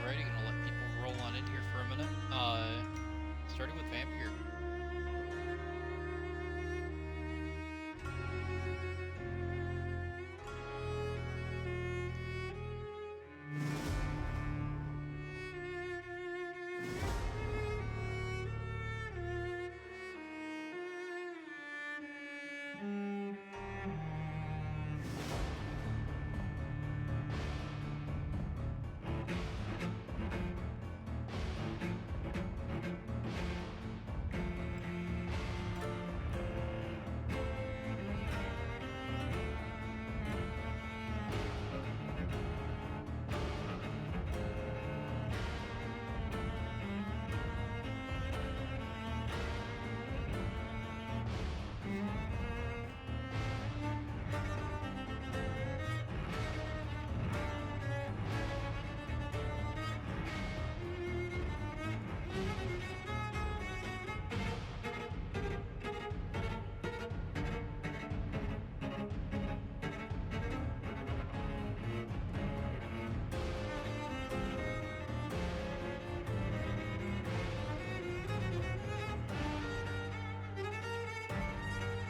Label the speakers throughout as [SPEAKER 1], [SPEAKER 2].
[SPEAKER 1] Alrighty, gonna let people roll on in here for a minute. Starting with Vampyr.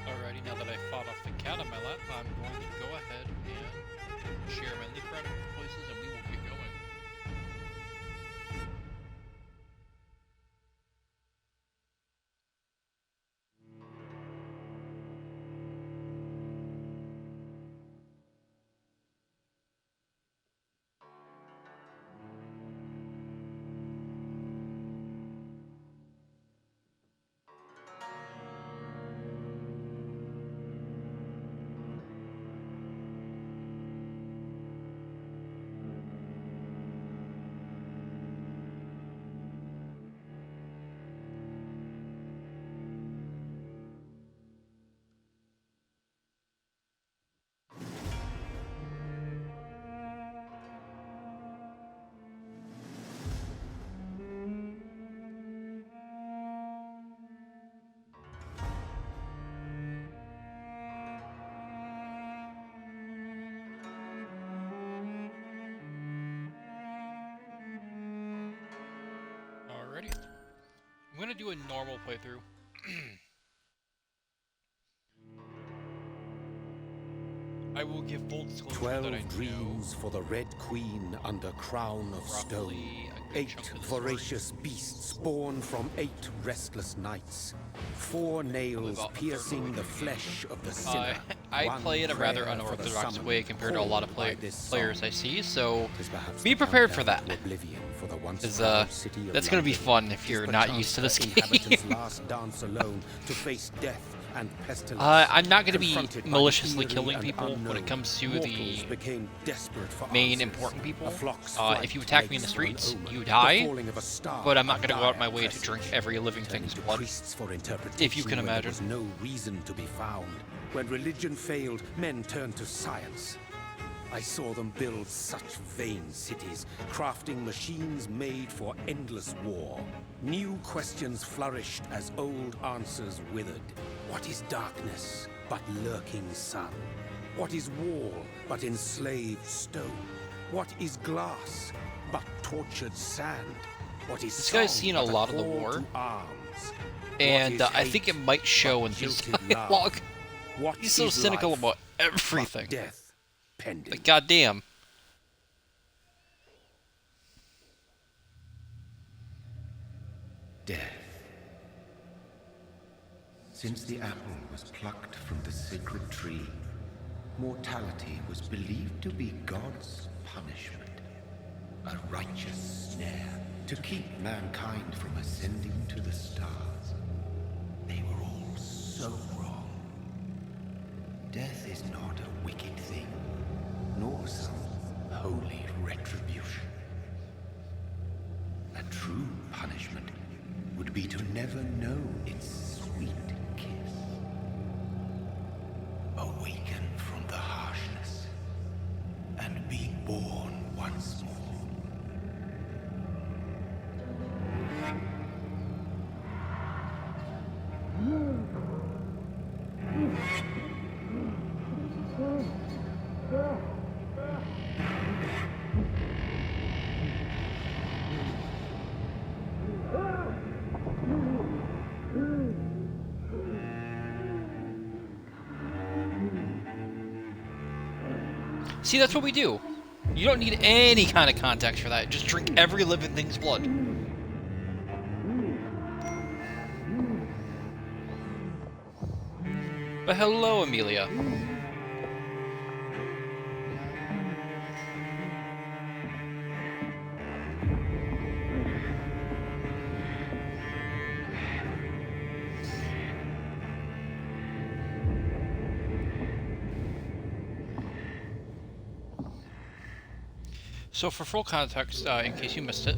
[SPEAKER 1] Alrighty, now that I fought off the cat on my lap, I'm going to go ahead and share my leaf around places and we will get going. Alrighty. I'm gonna do a normal playthrough. I will give full disclosure that I
[SPEAKER 2] 12 dreams for the Red Queen under crown of stone.
[SPEAKER 1] roughly a good
[SPEAKER 2] 8
[SPEAKER 1] chunk of the story.
[SPEAKER 2] voracious beasts born from 8 restless nights. 4 nails
[SPEAKER 1] about a third
[SPEAKER 2] piercing
[SPEAKER 1] of
[SPEAKER 2] the
[SPEAKER 1] it.
[SPEAKER 2] flesh of the sinner.
[SPEAKER 1] I
[SPEAKER 2] One
[SPEAKER 1] play it a rather
[SPEAKER 2] prayer for the
[SPEAKER 1] unorthodox
[SPEAKER 2] summoned,
[SPEAKER 1] way compared to a lot of
[SPEAKER 2] called by this
[SPEAKER 1] players
[SPEAKER 2] song.
[SPEAKER 1] I see, so
[SPEAKER 2] 'Tis perhaps
[SPEAKER 1] be
[SPEAKER 2] the
[SPEAKER 1] prepared for
[SPEAKER 2] countdown
[SPEAKER 1] that.
[SPEAKER 2] to oblivion for the once
[SPEAKER 1] 'Cause,
[SPEAKER 2] proud city of
[SPEAKER 1] that's gonna be
[SPEAKER 2] London.
[SPEAKER 1] fun if
[SPEAKER 2] 'Tis
[SPEAKER 1] you're not
[SPEAKER 2] perchance
[SPEAKER 1] used to this
[SPEAKER 2] the
[SPEAKER 1] game.
[SPEAKER 2] inhabitants' last dance alone to face death and pestilence.
[SPEAKER 1] I'm not going to be
[SPEAKER 2] Confronted by
[SPEAKER 1] maliciously
[SPEAKER 2] eerie
[SPEAKER 1] killing
[SPEAKER 2] and
[SPEAKER 1] people when
[SPEAKER 2] unknown,
[SPEAKER 1] it comes to
[SPEAKER 2] mortals
[SPEAKER 1] the
[SPEAKER 2] became desperate for
[SPEAKER 1] main
[SPEAKER 2] answers.
[SPEAKER 1] important people.
[SPEAKER 2] A flock's
[SPEAKER 1] If
[SPEAKER 2] flight
[SPEAKER 1] you attack me in the
[SPEAKER 2] makes for an
[SPEAKER 1] streets,
[SPEAKER 2] omen.
[SPEAKER 1] you
[SPEAKER 2] The
[SPEAKER 1] die,
[SPEAKER 2] falling of a star,
[SPEAKER 1] but I'm not
[SPEAKER 2] a
[SPEAKER 1] going to go out my
[SPEAKER 2] dire
[SPEAKER 1] way to
[SPEAKER 2] presage.
[SPEAKER 1] drink every living
[SPEAKER 2] Turning
[SPEAKER 1] thing's
[SPEAKER 2] to
[SPEAKER 1] blood.
[SPEAKER 2] priests for interpretation
[SPEAKER 1] If you can
[SPEAKER 2] when
[SPEAKER 1] imagine.
[SPEAKER 2] there was no reason to be found. When religion failed, men turned to science. I saw them build such vain cities, crafting machines made for endless war. New questions flourished as old answers withered. What is darkness but lurking sun? What is wall but enslaved stone? What is glass but tortured sand? What is
[SPEAKER 1] This guy's
[SPEAKER 2] song
[SPEAKER 1] seen a
[SPEAKER 2] but
[SPEAKER 1] lot of the
[SPEAKER 2] call
[SPEAKER 1] war,
[SPEAKER 2] to arms?
[SPEAKER 1] and
[SPEAKER 2] What is
[SPEAKER 1] I think it
[SPEAKER 2] hate
[SPEAKER 1] might show
[SPEAKER 2] but
[SPEAKER 1] in his
[SPEAKER 2] jilted love?
[SPEAKER 1] dialogue.
[SPEAKER 2] What
[SPEAKER 1] He's so
[SPEAKER 2] is
[SPEAKER 1] cynical
[SPEAKER 2] life
[SPEAKER 1] about
[SPEAKER 2] but
[SPEAKER 1] everything.
[SPEAKER 2] death pending?
[SPEAKER 1] Like, goddamn.
[SPEAKER 3] Death. Since the apple was plucked from the sacred tree, mortality was believed to be God's punishment. A righteous snare to keep mankind from ascending to the stars. They were all so wrong. Death is not a wicked thing, nor some holy retribution. A true punishment would be to never know its sweet kiss. Awaken from the harshness and be born once more.
[SPEAKER 1] See, that's what we do. You don't need any kind of context for that. Just drink every living thing's blood. But hello, Amelia. So for full context, in case you missed it,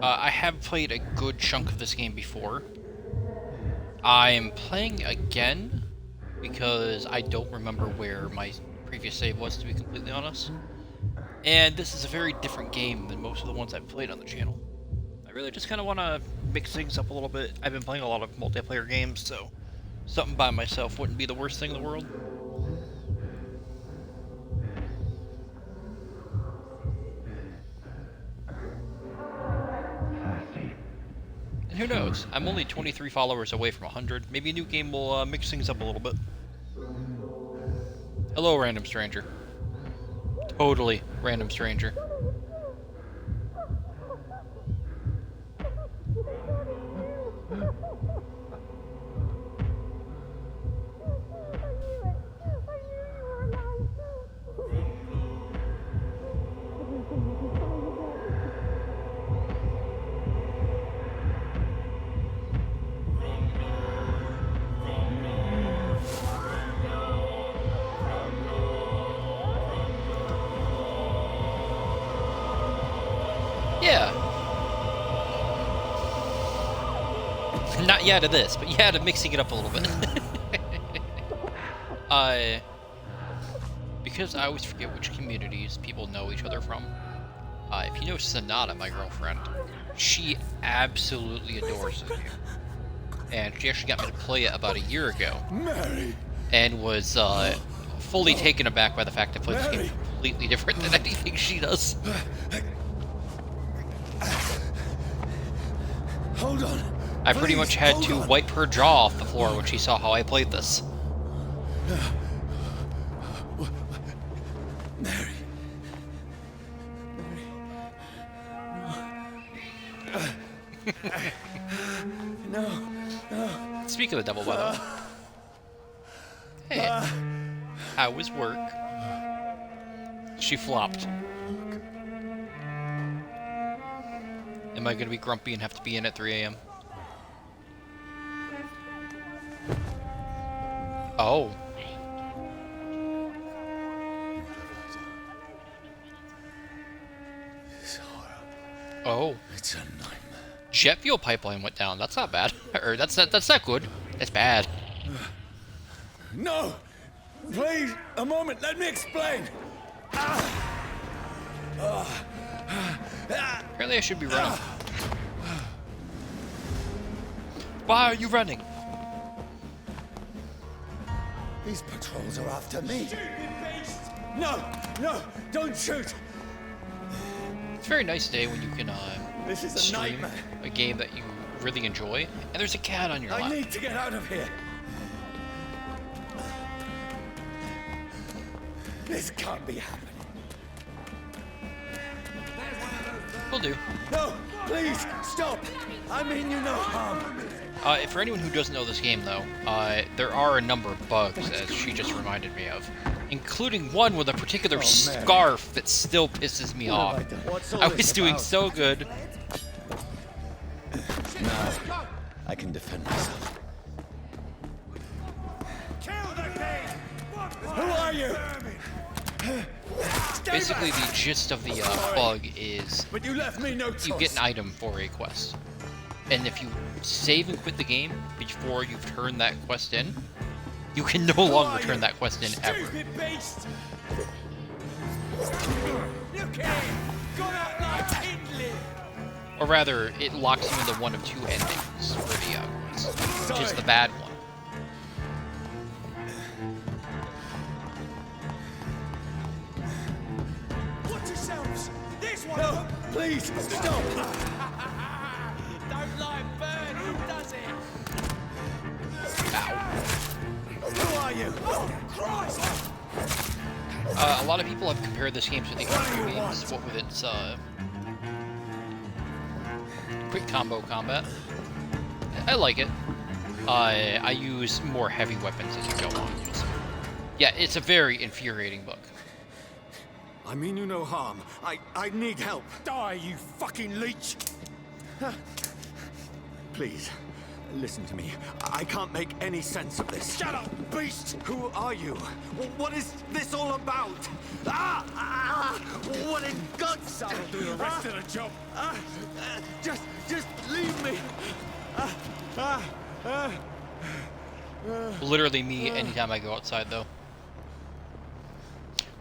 [SPEAKER 1] I have played a good chunk of this game before. I am playing again because I don't remember where my previous save was, to be completely honest. And this is a very different game than most of the ones I've played on the channel. I really just kind of want to mix things up a little bit. I've been playing a lot of multiplayer games, so something by myself wouldn't be the worst thing in the world. Who knows? I'm only 23 followers away from 100. Maybe a new game will mix things up a little bit. Hello, random stranger. Totally random stranger. Yeah. Not yeah to this, but yeah to mixing it up a little bit. Because I always forget which communities people know each other from. If you know Sonata, my girlfriend, she absolutely adores this game. And she actually got me to play it about a year ago.
[SPEAKER 4] Mary.
[SPEAKER 1] And was fully taken aback by the fact I played this game completely different than anything she does.
[SPEAKER 4] Hold on.
[SPEAKER 1] I pretty much had to wipe her jaw off the floor when she saw how I played this.
[SPEAKER 4] Mary. No. No.
[SPEAKER 1] Speak of the devil, by the way. Hey, how was work? She flopped. Am I gonna be grumpy and have to be in at 3 a.m.? Oh. Oh.
[SPEAKER 4] It's a nightmare.
[SPEAKER 1] Jet fuel pipeline went down. That's not bad. Or that's not good. That's bad.
[SPEAKER 4] No! Please, a moment, let me explain.
[SPEAKER 1] Apparently I should be running. Why are you running?
[SPEAKER 4] These patrols are after me. No! No! Don't shoot!
[SPEAKER 1] It's a very nice day when you can
[SPEAKER 4] This is a
[SPEAKER 1] stream
[SPEAKER 4] nightmare.
[SPEAKER 1] a game that you really enjoy, and there's a cat on your
[SPEAKER 4] I
[SPEAKER 1] lap.
[SPEAKER 4] need to get out of here. This can't be happening.
[SPEAKER 1] Will do.
[SPEAKER 4] No! Please, stop! I mean you no harm.
[SPEAKER 1] For anyone who doesn't know this game, though, there are a number of bugs, as she just reminded me of, including one with a particular scarf that still pisses me off. I was doing so good.
[SPEAKER 4] Now, I can defend myself. Who are you?
[SPEAKER 1] Basically, the gist of the bug is
[SPEAKER 4] But you left me no choice.
[SPEAKER 1] you get an item for a quest. And if you save and quit the game before you've turned that quest in, you can no longer turn that quest in ever.
[SPEAKER 4] Stupid beast! Look at him! Got out like Hindley!
[SPEAKER 1] Or rather, it locks you into one of two endings for the quest, which is the bad one.
[SPEAKER 4] Watch yourselves! This one! No, please, stop! Don't like burn, who does it?
[SPEAKER 1] Ow.
[SPEAKER 4] Who are you? Oh, Christ!
[SPEAKER 1] a lot of people have compared this game to the other games, what with its quick combo combat. I like it. I use more heavy weapons as you go on. Yeah, it's a very infuriating book.
[SPEAKER 4] I mean you no harm. I need help.
[SPEAKER 2] Die, you fucking leech!
[SPEAKER 4] Please, listen to me. I can't make any sense of this.
[SPEAKER 2] Shut up, beast!
[SPEAKER 4] Who are you? What is this all about? What in God's name?
[SPEAKER 2] Do the rest of the job.
[SPEAKER 4] Just leave me.
[SPEAKER 1] Literally me anytime I go outside, though.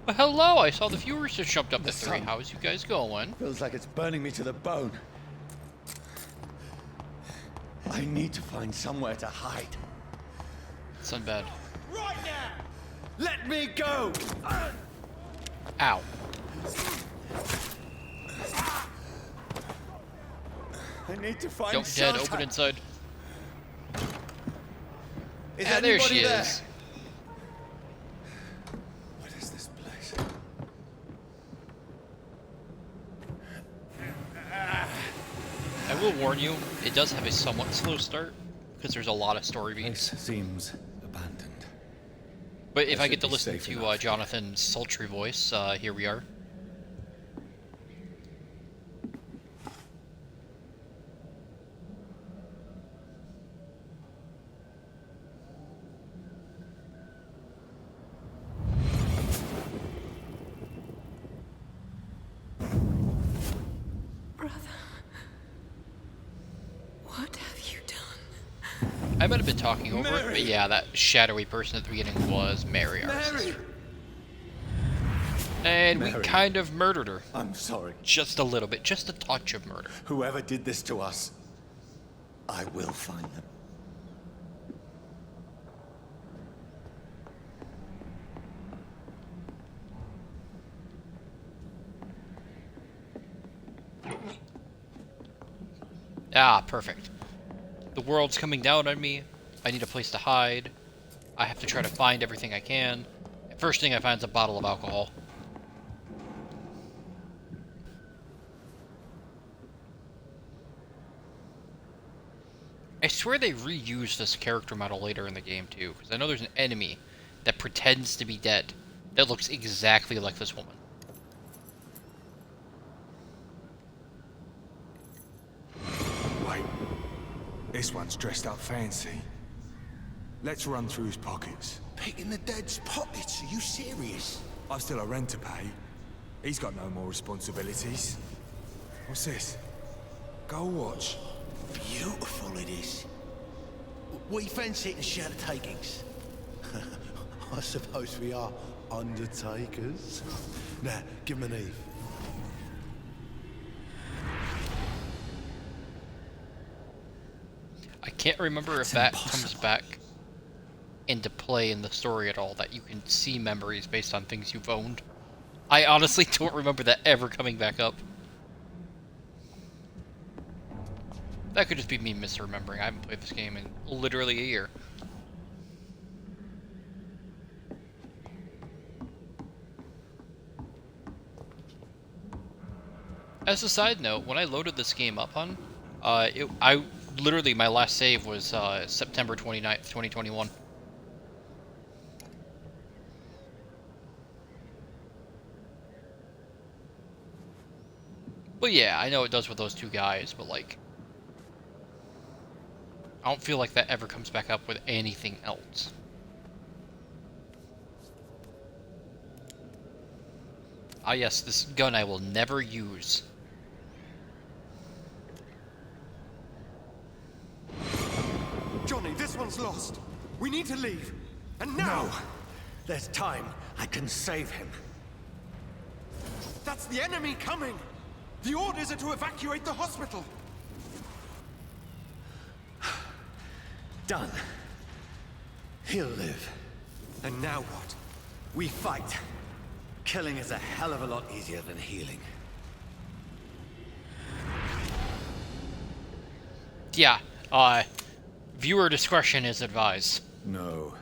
[SPEAKER 1] Well, hello! I saw the viewers just jumped up to 3. How's you guys going?
[SPEAKER 4] Feels like it's burning me to the bone. I need to find somewhere to hide.
[SPEAKER 1] Sunbed.
[SPEAKER 2] Right now!
[SPEAKER 4] Let me go!
[SPEAKER 1] Ow.
[SPEAKER 4] I need to find
[SPEAKER 1] Don't
[SPEAKER 4] shelter.
[SPEAKER 1] dead, open inside.
[SPEAKER 4] Is
[SPEAKER 1] Ah, there she
[SPEAKER 4] anybody there?
[SPEAKER 1] is.
[SPEAKER 4] What is this place?
[SPEAKER 1] I will warn you, it does have a somewhat slow start, because there's a lot of story
[SPEAKER 4] Place
[SPEAKER 1] beats.
[SPEAKER 4] seems abandoned.
[SPEAKER 1] But if
[SPEAKER 4] I
[SPEAKER 1] I get
[SPEAKER 4] should
[SPEAKER 1] to
[SPEAKER 4] be
[SPEAKER 1] listen
[SPEAKER 4] safe
[SPEAKER 1] to
[SPEAKER 4] enough.
[SPEAKER 1] Jonathan's sultry voice, here we are.
[SPEAKER 5] Brother, what have you done?
[SPEAKER 1] I might have been talking over it, but yeah, that shadowy person at the beginning was Mary, our sister. And we
[SPEAKER 4] Mary.
[SPEAKER 1] kind of murdered her.
[SPEAKER 4] I'm sorry.
[SPEAKER 1] Just a little bit, just a touch of murder.
[SPEAKER 4] Whoever did this to us, I will find them.
[SPEAKER 1] Ah, perfect. The world's coming down on me. I need a place to hide. I have to try to find everything I can. First thing I find is a bottle of alcohol. I swear they reused this character model later in the game too, because I know there's an enemy that pretends to be dead that looks exactly like this woman.
[SPEAKER 6] Wait, this one's dressed up fancy. Let's run through his pockets.
[SPEAKER 3] Picking the dead's pockets? Are you serious?
[SPEAKER 6] I've still a rent to pay. He's got no more responsibilities. What's this? Gold watch.
[SPEAKER 3] Beautiful it is. We fancy it and share the takings. I suppose we are undertakers. Now, give him an Eve.
[SPEAKER 1] I can't remember if that comes back into play in the story at all, that you can see memories based on things you've owned. I honestly don't remember that ever coming back up. That could just be me misremembering. I haven't played this game in literally a year. As a side note, when I loaded this game up on, I literally, my last save was September 29th, 2021. Well, yeah, I know it does with those two guys, but like, I don't feel like that ever comes back up with anything else. Ah yes, this gun I will never use.
[SPEAKER 4] Johnny, this one's lost. We need to leave. And now!
[SPEAKER 2] No. There's time. I can save him.
[SPEAKER 4] That's the enemy coming! The orders are to evacuate the hospital!
[SPEAKER 2] Done. He'll live.
[SPEAKER 4] And now what?
[SPEAKER 2] We fight. Killing is a hell of a lot easier than healing.
[SPEAKER 1] Yeah, viewer discretion is advised.
[SPEAKER 3] No,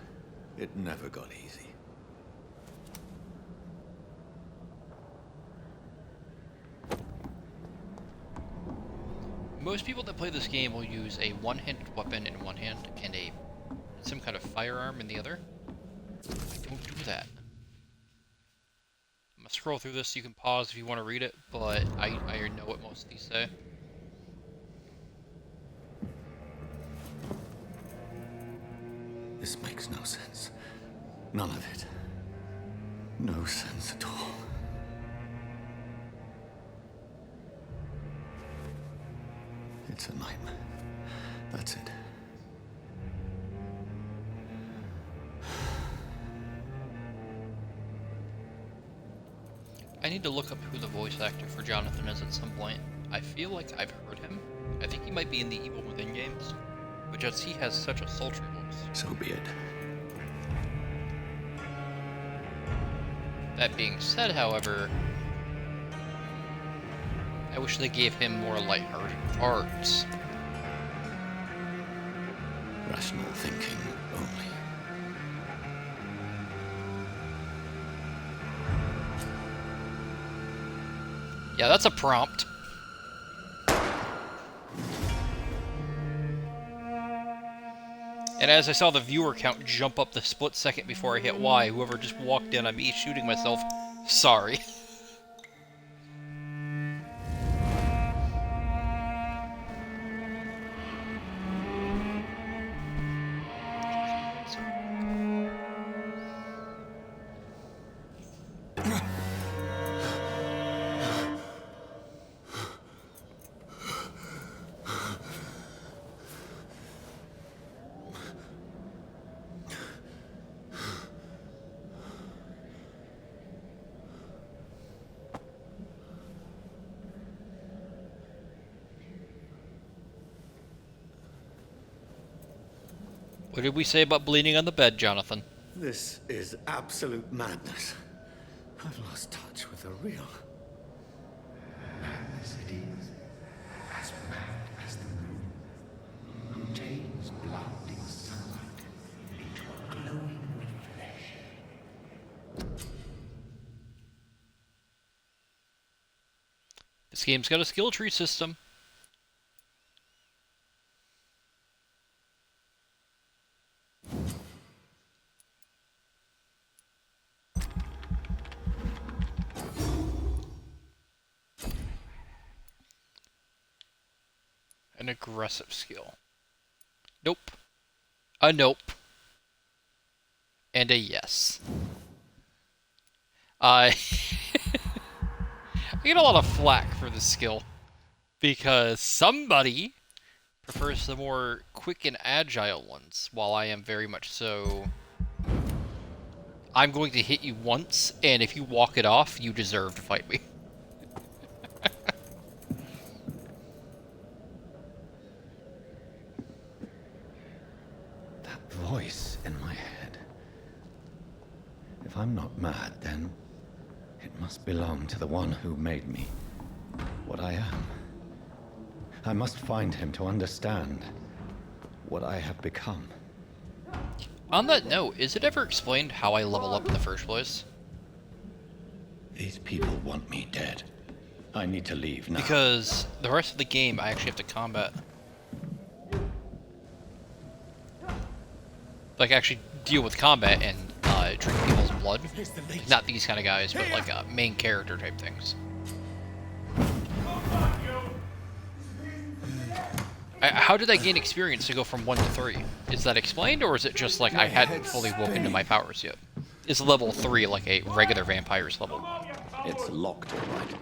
[SPEAKER 3] it never got easy.
[SPEAKER 1] Most people that play this game will use a one-handed weapon in one hand and some kind of firearm in the other. I don't do that. I'm gonna scroll through this. You can pause if you want to read it, but I know what most of these say.
[SPEAKER 4] This makes no sense. None of it. No sense at all. It's a nightmare. That's it.
[SPEAKER 1] I need to look up who the voice actor for Jonathan is at some point. I feel like I've heard him. I think he might be in the Evil Within games, but just he has such a sultry voice.
[SPEAKER 4] So be it.
[SPEAKER 1] That being said, however, I wish they gave him more lighthearted parts.
[SPEAKER 4] Rational thinking only.
[SPEAKER 1] Yeah, that's a prompt. And as I saw the viewer count jump up the split second before I hit Y, whoever just walked in on me shooting myself, sorry. What did we say about bleeding on the bed, Jonathan?
[SPEAKER 4] This is absolute madness. I've lost touch with the real.
[SPEAKER 3] Madness it is, as mad as the moon, who takes blinding sunlight into a glowing reflection.
[SPEAKER 1] This game's got a skill tree system. An aggressive skill. Nope. A nope. And a yes. I get a lot of flack for this skill because somebody prefers the more quick and agile ones, while I am very much so. I'm going to hit you once, and if you walk it off, you deserve to fight me.
[SPEAKER 4] That voice in my head. If I'm not mad, then it must belong to the one who made me what I am. I must find him to understand what I have become.
[SPEAKER 1] On that note, is it ever explained how I level up in the first place?
[SPEAKER 4] These people want me dead. I need to leave now.
[SPEAKER 1] Because the rest of the game, I actually have to combat. Like, actually deal with combat and drink people's blood. Not these kind of guys, but like main character type things. How did I gain experience to go from 1 to 3? Is that explained, or is it just like I hadn't fully woken to my powers yet? Is level 3 like a regular vampire's level?
[SPEAKER 4] It's locked, all right.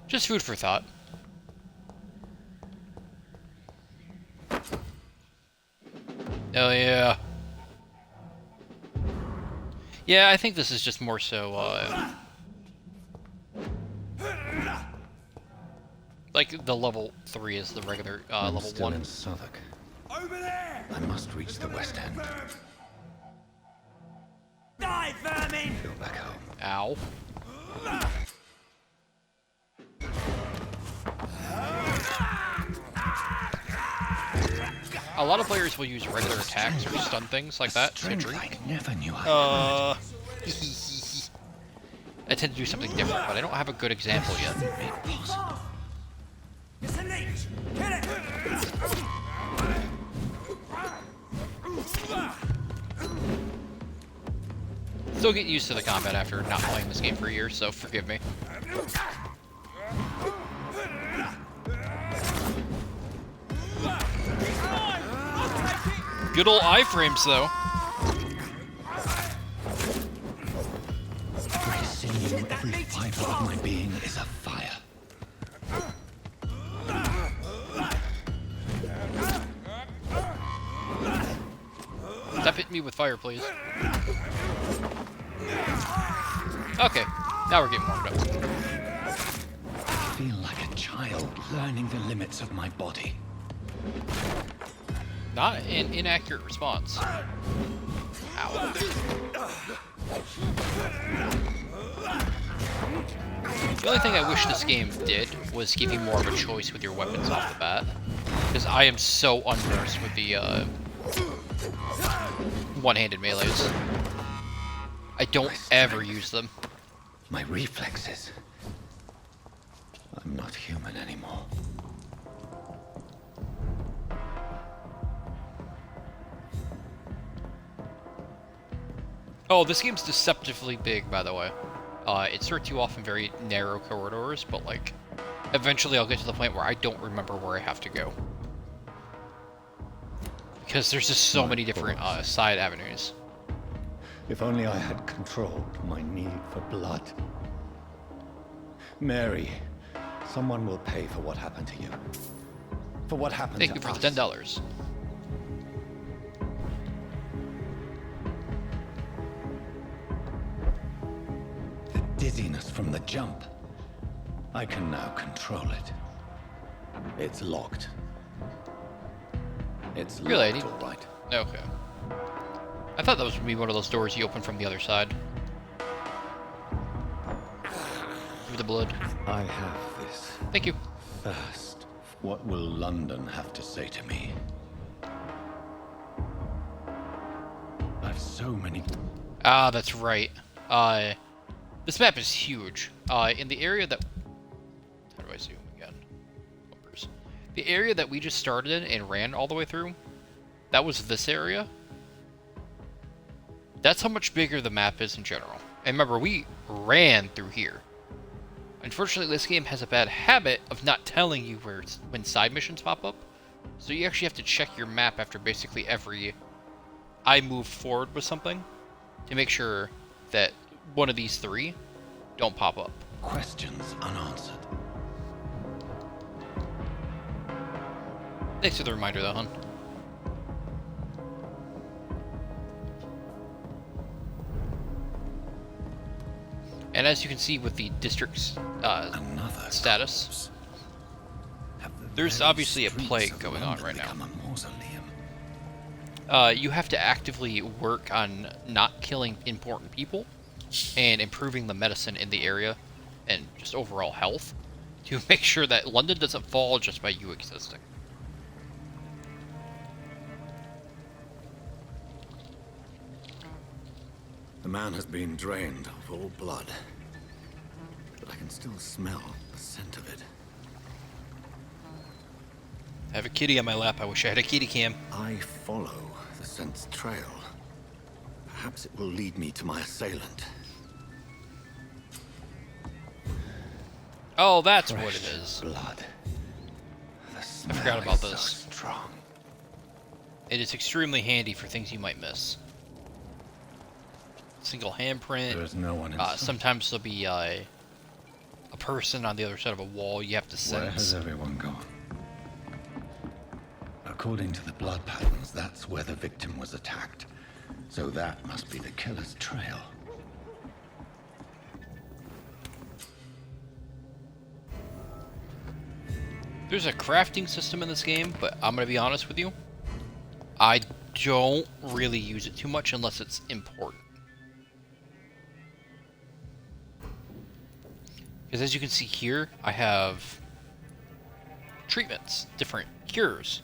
[SPEAKER 1] Just food for thought. Oh yeah. Yeah, I think this is just more so, like the level 3 is the regular,
[SPEAKER 4] I'm
[SPEAKER 1] level
[SPEAKER 4] still
[SPEAKER 1] 1.
[SPEAKER 4] in Southwark.
[SPEAKER 2] Over there!
[SPEAKER 4] I must reach the West End.
[SPEAKER 2] Die, vermin!
[SPEAKER 4] Go back home.
[SPEAKER 1] Ow. A lot of players will use regular attacks or stun things like that to
[SPEAKER 4] Strength
[SPEAKER 1] drink.
[SPEAKER 4] I never knew I had.
[SPEAKER 1] I tend to do something different, but I don't have a good example yet. Still get used to the combat after not playing this game for years, so forgive me. Good old iframes, though.
[SPEAKER 4] Every sinew, every fiber of my being is afire.
[SPEAKER 1] Stop hitting me with fire, please. Okay, now we're getting warmed up.
[SPEAKER 4] I feel like a child learning the limits of my body.
[SPEAKER 1] Not an inaccurate response. Ow. The only thing I wish this game did was give you more of a choice with your weapons off the bat. Because I am so unversed with the one-handed melees. I don't ever use them.
[SPEAKER 4] My reflexes. I'm not human anymore.
[SPEAKER 1] Oh, this game's deceptively big, by the way. It starts you off in very narrow corridors, but, like, eventually I'll get to the point where I don't remember where I have to go. Because there's just so many different side avenues.
[SPEAKER 4] If only I had controlled my need for blood. Mary, someone will pay for what happened to you. For what happened to us.
[SPEAKER 1] Thank you for the $10.
[SPEAKER 4] The dizziness from the jump. I can now control it. It's locked. It's
[SPEAKER 1] Really, I
[SPEAKER 4] locked,
[SPEAKER 1] need-
[SPEAKER 4] all right.
[SPEAKER 1] Okay. I thought that was gonna be one of those doors you open from the other side. Through the blood.
[SPEAKER 4] I have this
[SPEAKER 1] Thank you.
[SPEAKER 4] thirst. What will London have to say to me? I've so many.
[SPEAKER 1] Ah, that's right. This map is huge. In the area that... How do I zoom again? Bumpers. The area that we just started in and ran all the way through, that was this area. That's how much bigger the map is in general. And remember, we ran through here. Unfortunately, this game has a bad habit of not telling you when side missions pop up. So you actually have to check your map after basically every... I move forward with something to make sure that one of these three don't pop up.
[SPEAKER 4] Questions unanswered.
[SPEAKER 1] Thanks for the reminder, though, hon. And as you can see with the district's
[SPEAKER 4] Another
[SPEAKER 1] status,
[SPEAKER 4] corpse. Have the
[SPEAKER 1] there's
[SPEAKER 4] very
[SPEAKER 1] obviously a
[SPEAKER 4] streets
[SPEAKER 1] plague
[SPEAKER 4] of
[SPEAKER 1] going on
[SPEAKER 4] London
[SPEAKER 1] right now.
[SPEAKER 4] become a mausoleum?
[SPEAKER 1] You have to actively work on not killing important people and improving the medicine in the area and just overall health to make sure that London doesn't fall just by you existing.
[SPEAKER 4] The man has been drained of all blood, but I can still smell the scent of it.
[SPEAKER 1] I have a kitty on my lap. I wish I had a kitty cam.
[SPEAKER 4] I follow the scent's trail. Perhaps it will lead me to my assailant.
[SPEAKER 1] Oh, that's what it
[SPEAKER 4] Fresh
[SPEAKER 1] is.
[SPEAKER 4] blood. The
[SPEAKER 1] I
[SPEAKER 4] smell
[SPEAKER 1] forgot about
[SPEAKER 4] is so
[SPEAKER 1] this.
[SPEAKER 4] strong.
[SPEAKER 1] It is extremely handy for things you might miss. Single handprint.
[SPEAKER 4] There is no one inside.
[SPEAKER 1] Sometimes there'll be a person on the other side of a wall you have to
[SPEAKER 4] Where has
[SPEAKER 1] sense.
[SPEAKER 4] everyone gone? According to the blood patterns, that's where the victim was attacked. So that must be the killer's trail.
[SPEAKER 1] There's a crafting system in this game, but I'm going to be honest with you. I don't really use it too much unless it's important. Because as you can see here, I have treatments, different cures.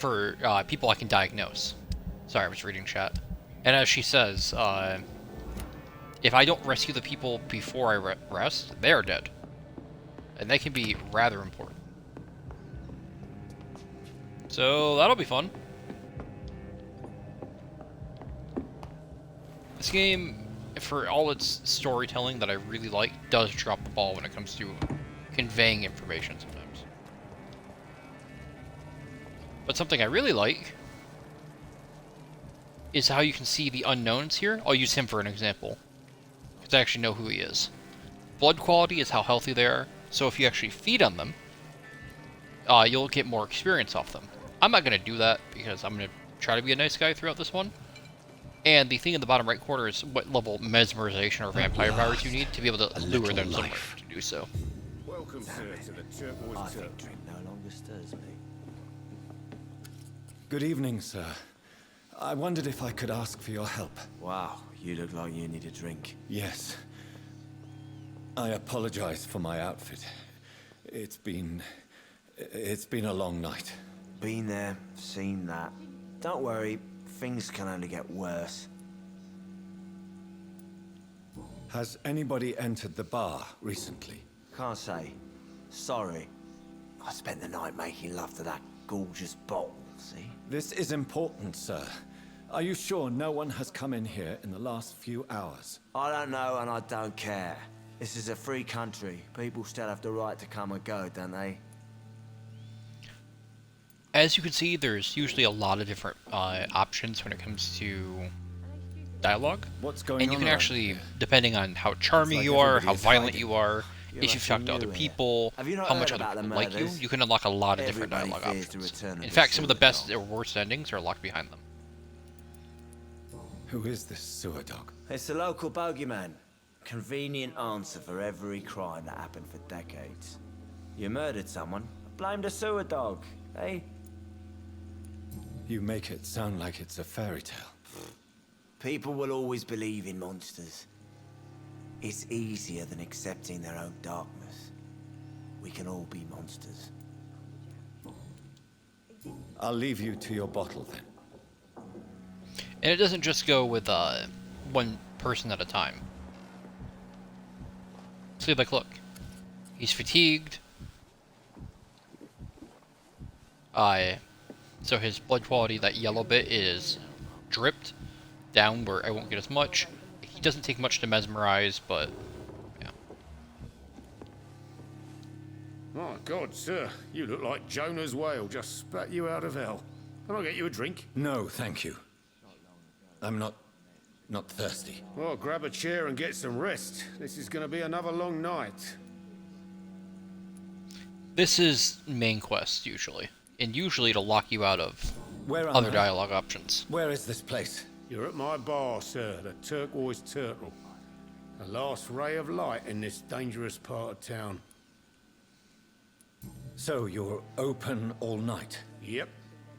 [SPEAKER 1] for people I can diagnose. Sorry, I was reading chat. And as she says, if I don't rescue the people before I rest, they are dead. And they can be rather important. So that'll be fun. This game, for all its storytelling that I really like, does drop the ball when it comes to conveying information sometimes. But something I really like is how you can see the unknowns here. I'll use him for an example, because I actually know who he is. Blood quality is how healthy they are, so if you actually feed on them, you'll get more experience off them. I'm not going to do that, because I'm going to try to be a nice guy throughout this one. And the thing in the bottom right corner is what level mesmerization or vampire powers you need to be able to lure them somewhere to do so.
[SPEAKER 2] Welcome, sir, to the Turquoise Turtle.
[SPEAKER 7] Drink no longer stirs me.
[SPEAKER 4] Good evening, sir. I wondered if I could ask for your help.
[SPEAKER 7] Wow, you look like you need a drink.
[SPEAKER 4] Yes. I apologize for my outfit. It's been a long night.
[SPEAKER 7] Been there, seen that. Don't worry, things can only get worse.
[SPEAKER 4] Has anybody entered the bar recently?
[SPEAKER 7] Can't say. Sorry. I spent the night making love to that gorgeous bottle, see?
[SPEAKER 4] This is important, sir. Are you sure no one has come in here in the last few hours?
[SPEAKER 7] I don't know and I don't care. This is a free country. People still have the right to come and go, don't they?
[SPEAKER 1] As you can see, there's usually a lot of different options when it comes to dialogue.
[SPEAKER 4] What's going on?
[SPEAKER 1] And you can
[SPEAKER 4] around
[SPEAKER 1] actually,
[SPEAKER 4] here?
[SPEAKER 1] depending on how charming
[SPEAKER 4] like
[SPEAKER 1] you are,
[SPEAKER 4] everybody
[SPEAKER 1] how
[SPEAKER 4] is
[SPEAKER 1] violent
[SPEAKER 4] hiding.
[SPEAKER 1] you are,
[SPEAKER 7] You're
[SPEAKER 1] if you've talked to
[SPEAKER 7] nothing
[SPEAKER 1] other
[SPEAKER 7] new here.
[SPEAKER 1] people,
[SPEAKER 7] Have you not
[SPEAKER 1] how much
[SPEAKER 7] heard
[SPEAKER 1] other
[SPEAKER 7] about the
[SPEAKER 1] people like you,
[SPEAKER 7] murders?
[SPEAKER 1] you can unlock a lot of different
[SPEAKER 7] Everybody
[SPEAKER 1] dialogue
[SPEAKER 7] fears the
[SPEAKER 1] options.
[SPEAKER 7] return of
[SPEAKER 1] In
[SPEAKER 7] the
[SPEAKER 1] fact, some of the
[SPEAKER 7] sewer
[SPEAKER 1] best
[SPEAKER 7] dog.
[SPEAKER 1] or worst endings are locked behind them.
[SPEAKER 4] Who is this sewer dog?
[SPEAKER 7] It's the local bogeyman. Convenient answer for every crime that happened for decades. You murdered someone, blame the sewer dog, eh?
[SPEAKER 4] You make it sound like it's a fairy tale.
[SPEAKER 7] People will always believe in monsters. It's easier than accepting their own darkness. We can all be monsters.
[SPEAKER 4] I'll leave you to your bottle then.
[SPEAKER 1] And it doesn't just go with one person at a time. See, like, look. He's fatigued. So his blood quality, that yellow bit, is dripped down where I won't get as much. He doesn't take much to mesmerize, but yeah.
[SPEAKER 2] My God, sir, you look like Jonah's whale just spat you out of hell. Can I get you a drink?
[SPEAKER 4] No, thank you. I'm not thirsty.
[SPEAKER 2] Well, grab a chair and get some rest. This is going to be another long night.
[SPEAKER 1] This is main quest usually, and usually it'll lock you out of
[SPEAKER 4] Where am
[SPEAKER 1] other
[SPEAKER 4] I?
[SPEAKER 1] dialogue options.
[SPEAKER 4] Where is this place?
[SPEAKER 2] You're at my bar, sir, the Turquoise Turtle. The last ray of light in this dangerous part of town.
[SPEAKER 4] So you're open all night?
[SPEAKER 2] Yep.